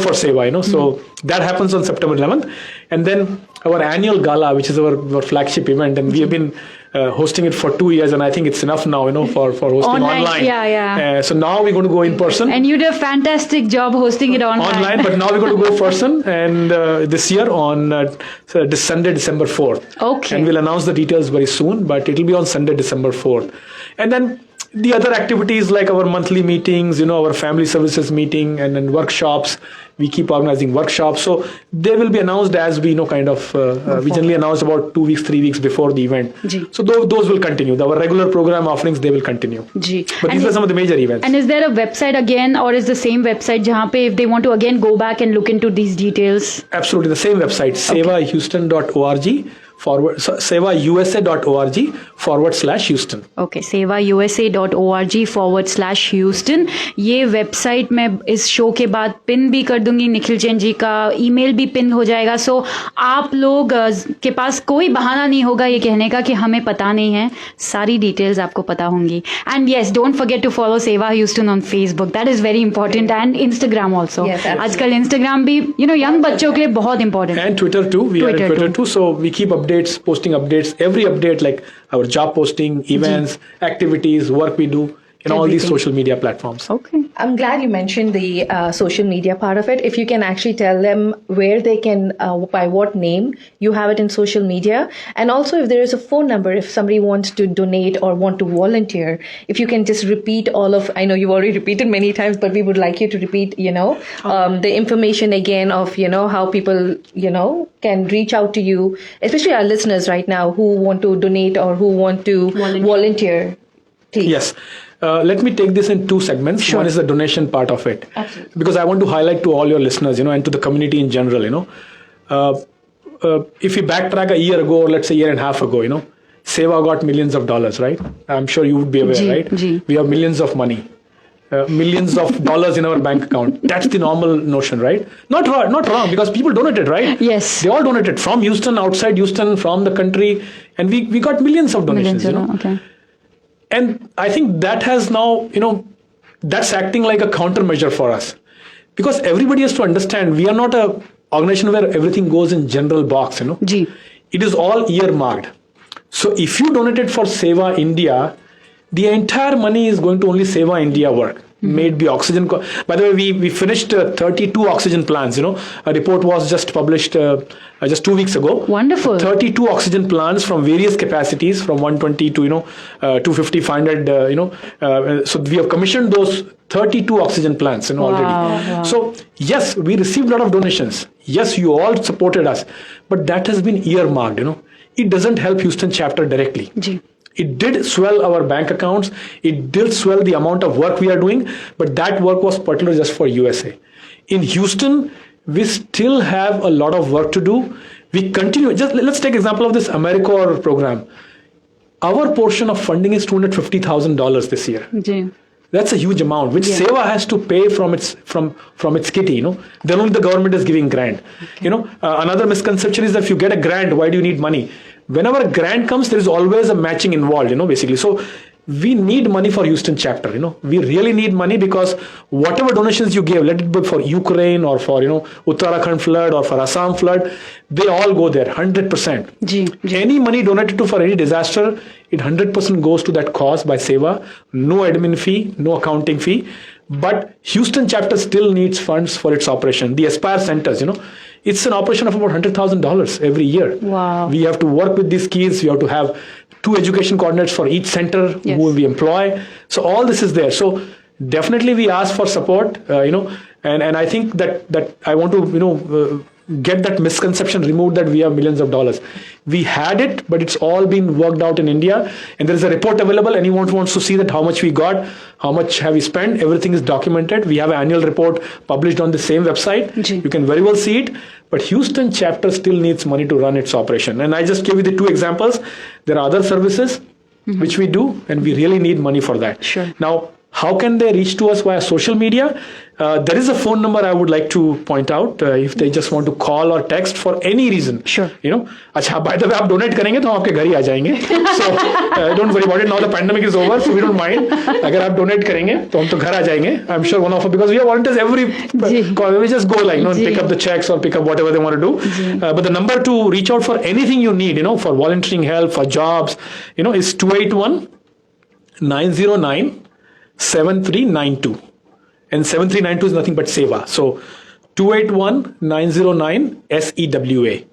for Sewa, So that happens on September 11th. And then our annual gala, which is our flagship event, and we have been hosting it for 2 years, and I think it's enough now, for hosting online. Yeah. So now we're going to go in person. And you did a fantastic job hosting it online. But now we're going to go person, and this year on this Sunday, December 4th. Okay. And we'll announce the details very soon, but it'll be on Sunday, December 4th. And then the other activities like our monthly meetings, our family services meeting and then workshops. We keep organizing workshops. So they will be announced as we we generally announce about 2 weeks, 3 weeks before the event. So those will continue. Our regular program offerings, they will continue. But these are some of the major events. And is there a website again, or is the same website jahan pe if they want to again go back and look into these details? Absolutely. The same website, sewahouston.org. sevausa.org/Houston. Okay, sevausa.org/Houston. ये website मैं इस show के बाद pin भी कर दूंगी. निखिल जैन जी का email भी पिन हो जाएगा. सो आप लोग के पास कोई बहाना नहीं होगा ये कहने का कि हमें पता नहीं है. सारी डिटेल्स आपको पता होंगी. And yes, don't forget to follow Seva Houston on Facebook. That is very important. And Instagram also. आजकल इंस्टाग्राम भी यंग बच्चों के लिए बहुत important. And Twitter too. We are Twitter too. So we keep updates, posting updates, every update like our job posting, events, activities, work we do. in all these social media platforms. Okay. I'm glad you mentioned the social media part of it. If you can actually tell them where they can, by what name you have it in social media. And also if there is a phone number, if somebody wants to donate or want to volunteer, if you can just repeat I know you've already repeated many times, but we would like you to repeat, the information again of, how people, can reach out to you, especially our listeners right now who want to donate or who want to volunteer. Please. Yes. Let me take this in two segments. Sure. One is the donation part of it. Absolutely. Because I want to highlight to all your listeners, and to the community in general, if you backtrack a year ago, or let's say a year and a half ago, Sewa got millions of dollars, right? I'm sure you would be aware, right? We have millions of money. Millions of dollars in our bank account. That's the normal notion, right? Not wrong, because people donated, right? Yes. They all donated from Houston, outside Houston, from the country, and we got millions of donations, Okay. And I think that has now, that's acting like a countermeasure for us. Because everybody has to understand, we are not a organization where everything goes in general box, Ji. It is all earmarked. So if you donated for Sewa India, the entire money is going to only Sewa India work. May it be oxygen. By the way, we finished 32 oxygen plants. A report was just published just 2 weeks ago. Wonderful. 32 oxygen plants from various capacities, from 120 to 250, 500. So we have commissioned those 32 oxygen plants already. Wow. So yes, we received a lot of donations. Yes, you all supported us, but that has been earmarked. It doesn't help Houston chapter directly. Ji. It did swell our bank accounts. It did swell the amount of work we are doing, but that work was particular just for USA. In Houston, we still have a lot of work to do. We continue. Just let's take example of this AmeriCorps program. Our portion of funding is $250,000 this year. Ji. That's a huge amount, which Sewa has to pay from its kitty. Then only the government is giving grant. Another misconception is that if you get a grant, why do you need money? Whenever a grant comes, there is always a matching involved, basically. So we need money for Houston chapter, We really need money because whatever donations you give, let it be for Ukraine or for, Uttarakhand flood or for Assam flood, they all go there, 100%. Ji. Any money donated for any disaster, it 100% goes to that cause by Sewa. No admin fee, no accounting fee. But Houston chapter still needs funds for its operation. The Aspire centers, it's an operation of about $100,000 every year. Wow. We have to work with these kids. We have to have 2 education coordinators for each center who we employ. So all this is there. So definitely we ask for support, and I think that I want to, get that misconception removed that we have millions of dollars. We had it, but it's all been worked out in India. And there is a report available. Anyone who wants to see that how much we got, how much have we spent, everything is documented. We have an annual report published on the same website. Ji. You can very well see it. But Houston chapter still needs money to run its operation. And I just gave you the 2 examples. There are other services which we do, and we really need money for that. Sure. Now, how can they reach to us via social media? There is a phone number I would like to point out if they just want to call or text for any reason. Sure. अच्छा, by the way, आप donate करेंगे तो हम आपके घर ही आ जाएंगे. So don't worry about it. Now the pandemic is over, so we don't mind. अगर आप donate करेंगे तो हम तो घर आ जाएंगे. I'm sure one of us, because we have volunteers we just go and pick up the checks or pick up whatever they want to do. But the number to reach out for anything you need, for volunteering help, for jobs, is 281-909-7392. And 7392 is nothing but Sewa. So 281-909-SEWA.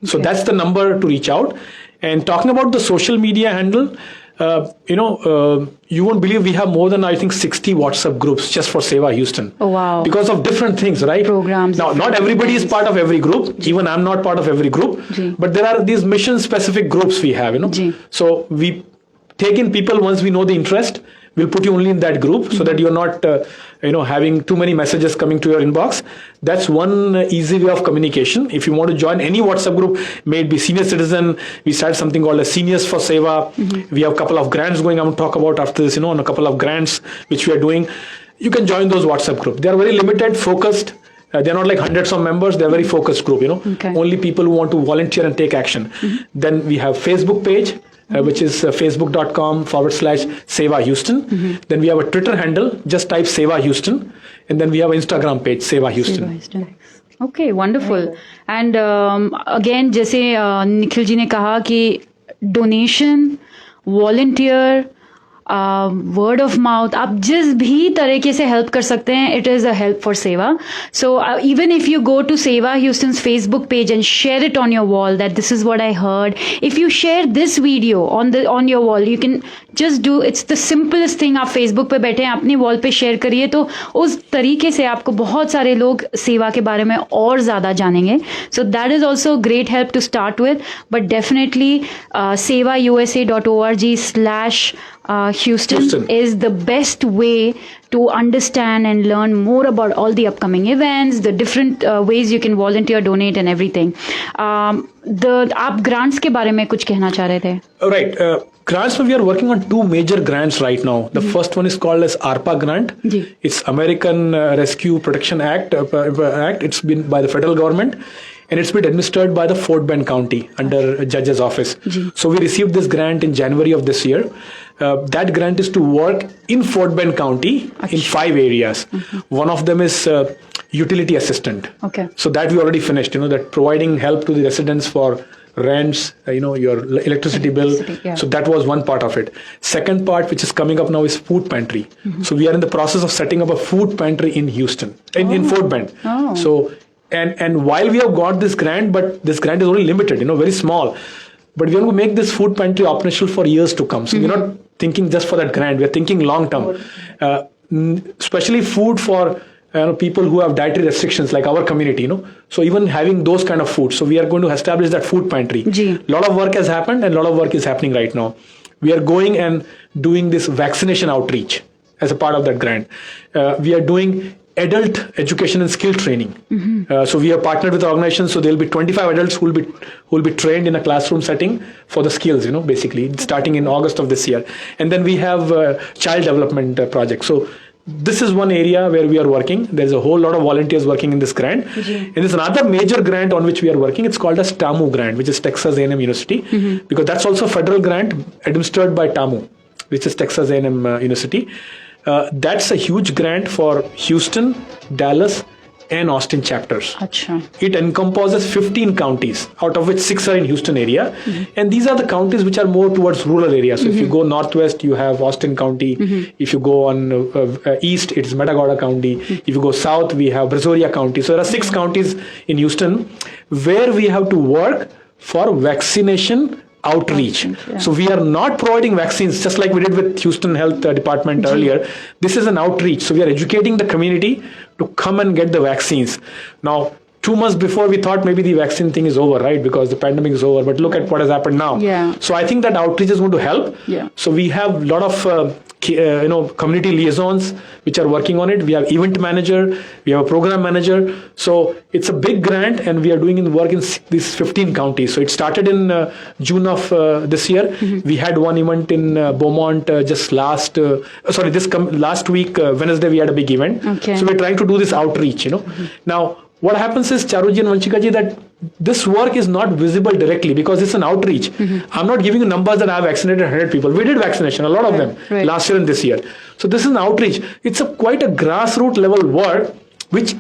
So that's the number to reach out. And talking about the social media handle, you won't believe we have more than, I think, 60 WhatsApp groups just for Sewa Houston. Oh, wow. Because of different things, right? Programs. Now, not everybody is part of every group. Even I'm not part of every group. Ji. But there are these mission-specific groups we have, Ji. So we take in people once we know the interest. We'll put you only in that group so that you're not, having too many messages coming to your inbox. That's one easy way of communication. If you want to join any WhatsApp group, may it be senior citizen, we started something called a Seniors for Sewa. We have a couple of grants going. I'm going to talk about after this, on a couple of grants which we are doing. You can join those WhatsApp groups. They are very limited, focused. They're not like hundreds of members. They're very focused group, Okay. Only people who want to volunteer and take action. Then we have Facebook page. Which is facebook.com/Sewa Houston. Then we have a Twitter handle, just type Sewa Houston. And then we have an Instagram page, Sewa Houston. Okay, wonderful. And again, जैसे निखिल जी ने कहा कि donation, volunteer, word of mouth, आप जिस भी तरीके से help कर सकते हैं, it is a help for Seva. So even if you go to Seva Houston's Facebook page and share it on your wall that this is what I heard, if you share this video on your wall, you can just do, it's the simplest thing. आप Facebook पे बैठे हैं, अपनी wall पे share करिए, तो उस तरीके से आपको बहुत सारे लोग सेवा के बारे में और ज़्यादा जानेंगे. So that is also great help to start with. But definitely sevausa.org/Houston is the best way to understand and learn more about all the upcoming events, the different ways you can volunteer, donate and everything. आप grants के बारे में कुछ कहना चाह रहे थे? Right. Grants, we are working on two major grants right now. The first one is called as ARPA grant. It's American Rescue Protection Act. It's been by the federal government. And it's been administered by the Fort Bend County under Judge's office. So we received this grant in January of this year. That grant is to work in Fort Bend County in 5 areas. One of them is utility assistant. Okay. So that we already finished, that providing help to the residents for rents, your electricity bill. Yeah. So that was one part of it. Second part, which is coming up now, is food pantry. So we are in the process of setting up a food pantry in Houston, in Fort Bend. Oh. So, and while we have got this grant, but this grant is only limited, very small. But we are going to make this food pantry operational for years to come. So we're not thinking just for that grant. We're thinking long term, especially food for people who have dietary restrictions like our community, So even having those kind of food. So we are going to establish that food pantry. A lot of work has happened and a lot of work is happening right now. We are going and doing this vaccination outreach as a part of that grant. We are doing adult education and skill training. So we have partnered with organizations. So there will be 25 adults who will be trained in a classroom setting for the skills, basically starting in August of this year. And then we have child development projects. So this is one area where we are working. There's a whole lot of volunteers working in this grant. And there's another major grant on which we are working. It's called as TAMU grant, which is Texas A&M University, because that's also a federal grant administered by TAMU, which is Texas A&M University. That's a huge grant for Houston, Dallas, and Austin chapters. Achha. It encompasses 15 counties, out of which 6 are in Houston area. And these are the counties which are more towards rural areas. So if you go northwest, you have Austin County. If you go on east, it's Matagorda County. If you go south, we have Brazoria County. So there are 6 counties in Houston where we have to work for vaccination outreach. So we are not providing vaccines just like we did with Houston Health Department earlier. This is an outreach. So we are educating the community to come and get the vaccines. Now, 2 months before, we thought maybe the vaccine thing is over, right? Because the pandemic is over. But look at what has happened now. Yeah. So I think that outreach is going to help. Yeah. So we have a lot of community liaisons which are working on it. We have event manager, we have a program manager. So it's a big grant, and we are doing work in these 15 counties. So it started in June of this year. We had one event in Beaumont just last week, Wednesday, we had a big event. Okay. So we're trying to do this outreach, Now, what happens is, Charu ji and Vanshika ji, that this work is not visible directly because it's an outreach. I'm not giving you numbers that I've vaccinated 100 people. We did vaccination, a lot of them, last year and this year. So this is an outreach. It's quite a grassroots level work, which,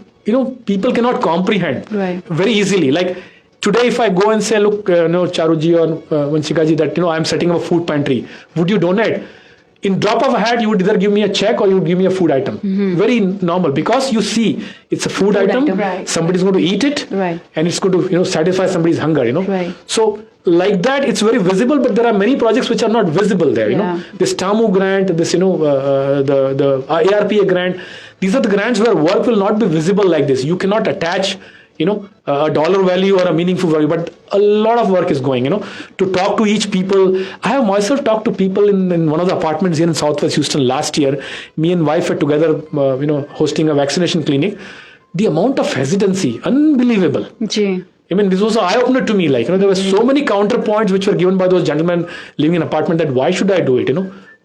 people cannot comprehend very easily. Like today, if I go and say, look, Charu ji or Vanshika ji, that, I'm setting up a food pantry, would you donate? In drop of a hat, you would either give me a check or you would give me a food item. Very normal, because you see it's a food item. Somebody's going to eat it, and it's going to satisfy somebody's hunger. So like that, it's very visible. But there are many projects which are not visible there. This TAMU grant, this the ARPA grant. These are the grants where work will not be visible like this. You cannot attach a dollar value or a meaningful value, but a lot of work is going, to talk to each people. I have myself talked to people in one of the apartments here in Southwest Houston last year. Me and wife were together, hosting a vaccination clinic. The amount of hesitancy, unbelievable. I mean, this was an eye-opener to me. Like, there were so many counterpoints which were given by those gentlemen living in an apartment that why should I do it,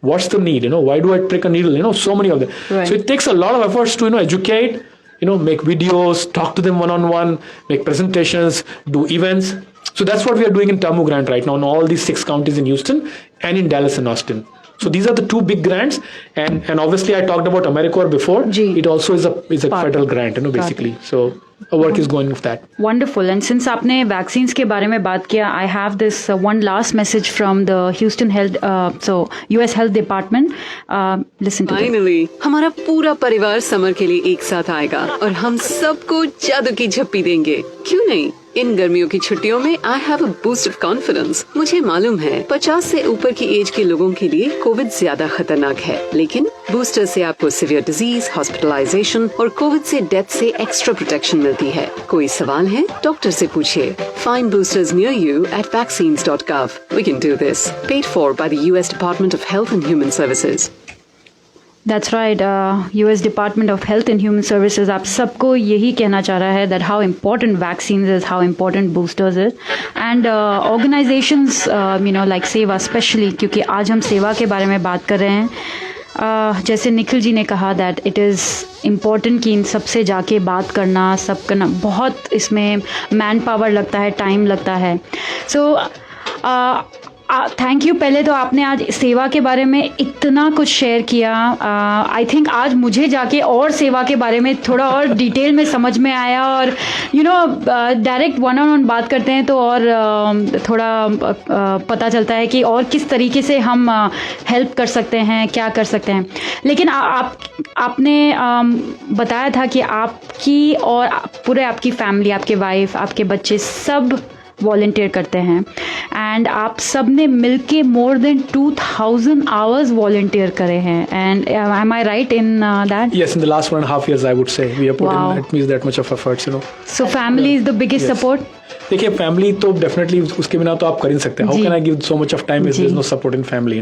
What's the need, Why do I prick a needle, So many of them. So it takes a lot of efforts to, educate, make videos, talk to them one-on-one, make presentations, do events. So that's what we are doing in TAMU grant right now in all these 6 counties in Houston and in Dallas and Austin. So these are the 2 big grants. And obviously I talked about AmeriCorps before. It also is a federal grant, basically. So work is going with that. Wonderful. And since आपने vaccines के बारे में बात किया, I have this one last message from the Houston Health, US Health Department. Listen to this. Finally, हमारा पूरा परिवार summer के लिए एक साथ आएगा और हम सबको जादू की झप्पी देंगे. क्यों नहीं? इन गर्मियों की छुट्टियों में I have a boost of confidence. मुझे मालूम है 50 से ऊपर की एज के लोगों के लिए कोविड ज्यादा खतरनाक है, लेकिन बूस्टर से आपको सीवियर डिजीज, हॉस्पिटलाइजेशन और कोविड से डेथ से एक्स्ट्रा प्रोटेक्शन मिलती है. कोई सवाल है? डॉक्टर से पूछिए. Find boosters near you at vaccines.gov. We can do this. Paid for by the US Department of Health and Human Services. That's right. US Department of Health and Human Services आप सबको यही कहना चाह रहा है that how important vaccines is, how important boosters is, and organizations, like सेवा especially, क्योंकि आज हम सेवा के बारे में बात कर रहे हैं. जैसे निखिल जी ने कहा that it is important कि इन सबसे जाके बात करना, सब करना, बहुत इसमें मैन पावर लगता है, टाइम लगता है. So thank you. पहले तो आपने आज सेवा के बारे में इतना कुछ शेयर किया. आई थिंक आज मुझे जाके और सेवा के बारे में थोड़ा और डिटेल में समझ में आया, और डायरेक्ट वन ऑन वन बात करते हैं तो और थोड़ा पता चलता है कि और किस तरीके से हम हेल्प कर सकते हैं, क्या कर सकते हैं. लेकिन आपने बताया था कि आपकी और पूरे आपकी फैमिली, आपके वाइफ, आपके बच्चे सब वॉलंटियर करते हैं, एंड आप सब ने मिलके मोर देन 2000 आवर्स वॉलंटियर करे हैं. And am I right in that? Yes, in the last 1.5 years I would say we have put in at least that much of efforts. So family is the biggest support. देखिए, family तो definitely उसके बिना तो आप कर ही सकते हैं. How can I give so much of time if there is no support in family,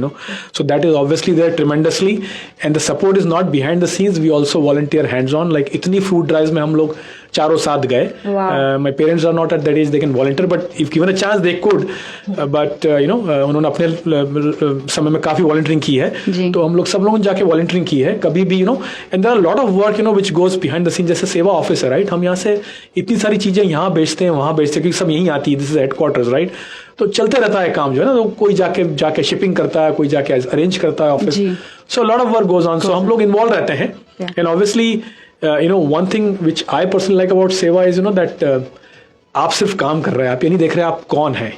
so that is obviously there tremendously, and the support is not behind the scenes. We also volunteer hands on. Like इतनी food drives में हम लोग चारों साथ गए. My parents are not at that age they can volunteer, but if given a chance they could, but उन्होंने अपने समय में काफी वॉलंटियरिंग की है, तो हम लोग सब लोगों ने जाके वॉलंटियरिंग की है कभी भी. And there are lot of work which goes behind the scene. जैसे सेवा ऑफिस है, राइट, हम यहाँ से इतनी सारी चीजें यहाँ बेचते हैं, वहाँ बेचते हैं, क्योंकि सब यहीं आती है. This is headquarters, right. तो चलते रहता है काम जो है ना, तो कोई जाके शिपिंग करता है, कोई जाके अरेंज करता है office. So lot of work goes on. So हम लोग इन्वॉल्व रहते हैं. And obviously one thing which I personally like about सेवा is that आप सिर्फ काम कर रहे हैं, आप ये नहीं देख रहे आप कौन है,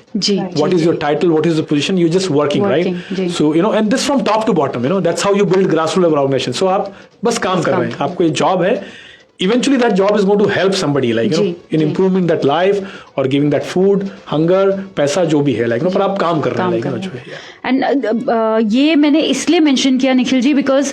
what is your title, what is the position, you're just working, right? So and this from top to bottom, that's how you build grassroots level organization. So आप बस काम कर रहे हैं, आपको ये जॉब है. Eventually that job is going to help somebody, in improving that life or giving that food, hunger, पैसा जो भी है, पर आप काम कर रहे हैं. एंड ये मैंने इसलिए मेंशन किया निखिल जी, बिकॉज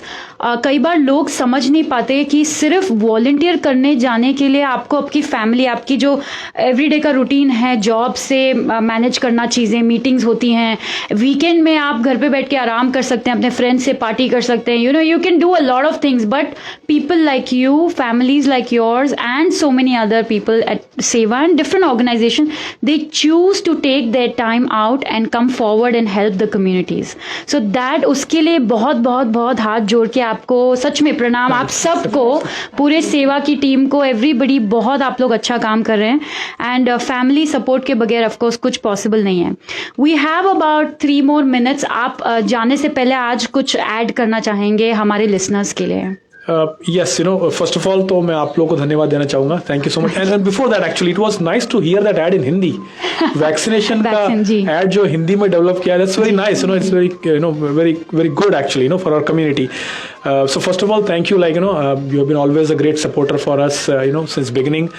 कई बार लोग समझ नहीं पाते कि सिर्फ वॉलंटियर करने जाने के लिए आपको आपकी फैमिली, आपकी जो एवरीडे का रूटीन है, जॉब से मैनेज करना, चीज़ें, मीटिंग्स होती हैं, वीकेंड में आप घर पे बैठ के आराम कर सकते हैं, अपने फ्रेंड्स से पार्टी कर सकते हैं, you can do a lot of things. But people like you, families like yours and so many other people at Seva and different organizations, they choose to take their time out and come forward and help the communities. So that उसके लिए बहुत बहुत बहुत हाथ जोड़ के आपको सच में प्रणाम. आप सबको, पूरे सेवा की टीम को, एवरीबडी, बहुत आप लोग अच्छा काम कर रहे हैं. एंड फैमिली सपोर्ट के बगैर ऑफ कोर्स कुछ पॉसिबल नहीं है. We have about 3 more minutes. आप जाने से पहले आज कुछ ऐड करना चाहेंगे हमारे लिसनर्स के लिए? Yes, first of all, तो मैं आप लोगों को धन्यवाद देना चाहूंगा. Thank you so much. And before that, actually, it was nice to hear that ad in Hindi. Vaccination का ad जो हिंदी में develop किया, that's very nice. It's very, very, very good actually, for our community. So first of all, thank you. You have been always a great supporter for us, since beginning.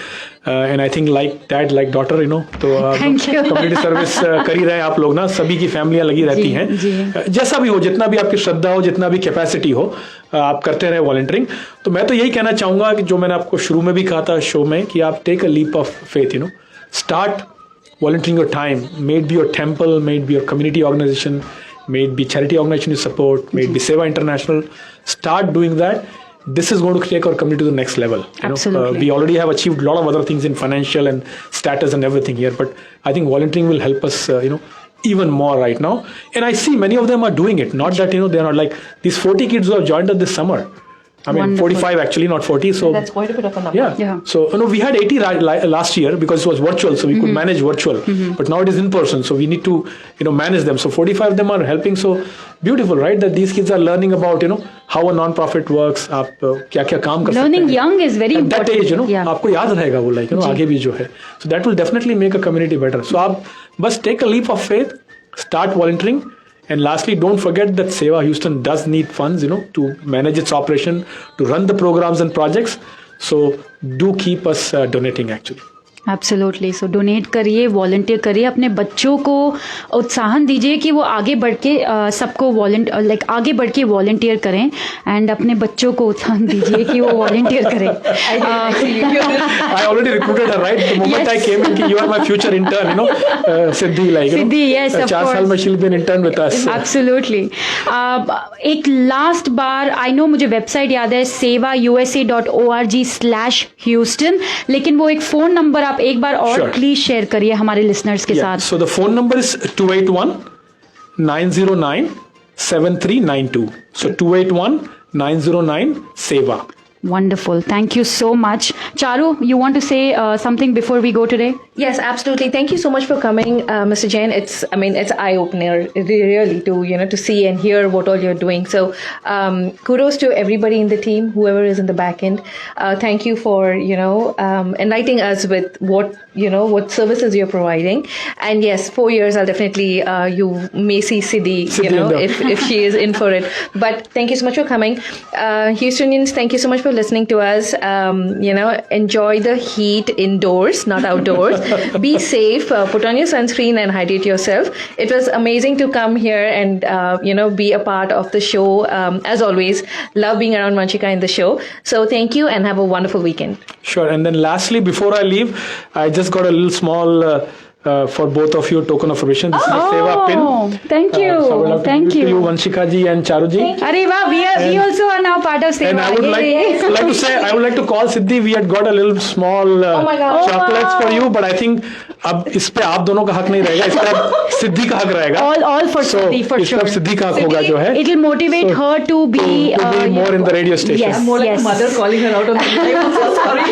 And I think like dad, like daughter, तो community service कर ही रहे हैं आप लोग ना. सभी की फैमिलियां लगी रहती हैं. जैसा भी हो, जितना भी आपकी श्रद्धा हो, जितना भी कैपेसिटी हो, आप करते रहे वॉलंटियरिंग. तो मैं तो यही कहना चाहूंगा कि जो मैंने आपको शुरू में भी कहा था शो में, कि आप take a leap of faith. Start volunteering your time. May it be your temple, may it be your community organization, may it be charity organization you support, may it be Sewa International. Start doing that. This is going to take our community to the next level. Absolutely. We already have achieved a lot of other things in financial and status and everything here, but I think volunteering will help us, even more right now. And I see many of them are doing it. Not that, they are not like these 40 kids who have joined us this summer. I mean, Wonderful. 45 actually, not 40. So That's quite a bit of a number. yeah. So we had 80 last year because it was virtual, so we could manage virtual. But now it is in person, so we need to manage them. So 45 of them are helping. So beautiful, right? That these kids are learning about how a non-profit works. आप क्या-क्या काम कर सकते हैं. Learning young is very At that important. age, आपको याद रहेगा वो आगे भी जो है. So that will definitely make a community better. So आप बस take a leap of faith, start volunteering. And lastly, don't forget that Sewa Houston does need funds, to manage its operation, to run the programs and projects. So do keep us donating actually. Absolutely. So donate करिए, volunteer करिए, अपने बच्चों को उत्साहन दीजिए कि वो आगे बढ़ के सबको आगे बढ़ के वॉलंटियर करें एंड अपने बच्चों को उत्साहन दीजिए कि वो वॉलंटियर करें. I already recruited her, right? The moment I came in, you are my future intern, Siddhi, Siddhi, yes, of 4 साल में she'll be an intern with us. Absolutely. एक लास्ट बार, आई नो मुझे website याद है sevausa.org/Houston, लेकिन वो एक phone number आप एक बार और प्लीज शेयर करिए हमारे लिसनर्स के साथ. So the phone number is 281-909-7392. So 281-909-SEVA. Wonderful. Thank you so much. Charu, you want to say something before we go today? Yes, absolutely. Thank you so much for coming, Mr. Jain. It's eye-opener really to see and hear what all you're doing. So kudos to everybody in the team, whoever is in the back end. Thank you for, enlightening us with what services you're providing. And yes, 4 years, I'll definitely, you may see Siddhi, if she is in for it. But thank you so much for coming. Houstonians, thank you so much for listening to us. Enjoy the heat indoors, not outdoors. Be safe, put on your sunscreen and hydrate yourself. It was amazing to come here and be a part of the show. As always, love being around Vanshika in the show. So thank you and have a wonderful weekend. Sure. And then lastly, before I leave, I just got a little small for both of you token of appreciation. This is a Sewa pin. Thank you. So I would love to give it to you, Vanshika ji and Charu ji. Arey wow, we also are now part of Sewa. And I would like to call Siddhi. We had got a little small chocolates for you, but I think अब इस पे आप दोनों का हक नहीं रहेगा, इस पे सिद्धि का हक रहेगा. All for Siddhi, for sure. इस पे सिद्धि का हक होगा जो है. It will motivate her to be more in the radio station. Yes, More like mother calling her out on the live. I'm so sorry.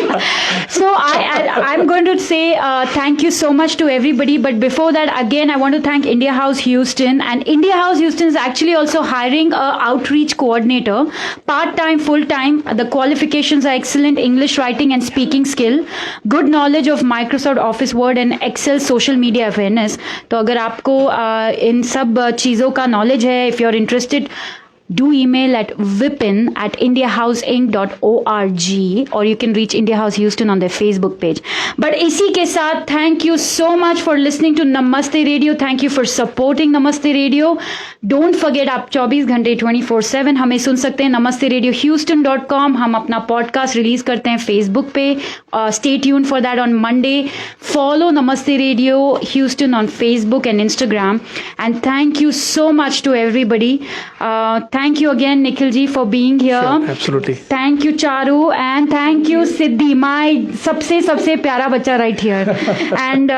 So I'm going to say thank you so much to everybody. But before that, again, I want to thank India House Houston. And India House Houston is actually also hiring a outreach coordinator, part-time, full-time. The qualifications are excellent English writing and speaking skill, good knowledge of Microsoft Office Word and Excel, social media awareness. तो अगर आपको इन सब चीज़ों का knowledge है, if you're interested, do email at vipin@indiahouseinc.org or you can reach India House Houston on their Facebook page. But इसी के साथ thank you so much for listening to Namaste Radio. Thank you for supporting Namaste Radio. Don't forget आप 24 घंटे 24/7 हमें सुन सकते हैं namasteradiohouston.com. हम अपना podcast रिलीज करते हैं Facebook पे. Stay tuned for that on Monday. Follow Namaste Radio Houston on Facebook and Instagram. And thank you so much to everybody. Thank you again, Nikhil ji, for being here. Sure, absolutely. Thank you, Charu, and thank you, Siddhi, my सबसे प्यारा बच्चा right here. And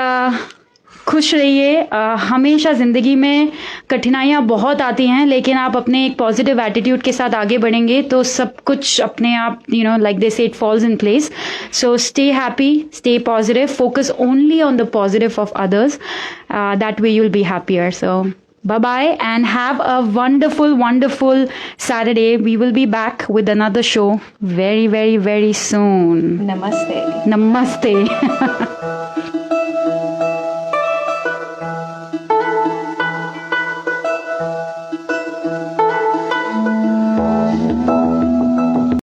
खुश रहिए. हमेशा ज़िंदगी में कठिनाइयाँ बहुत आती हैं, लेकिन आप अपने एक पॉजिटिव एटीट्यूड के साथ आगे बढ़ेंगे तो सब कुछ अपने आप like they say, it falls in place. So stay happy, stay positive, focus only on the positive of others. That way you'll be happier. So bye-bye and have a wonderful, wonderful Saturday. We will be back with another show very, very, very soon. Namaste. Namaste.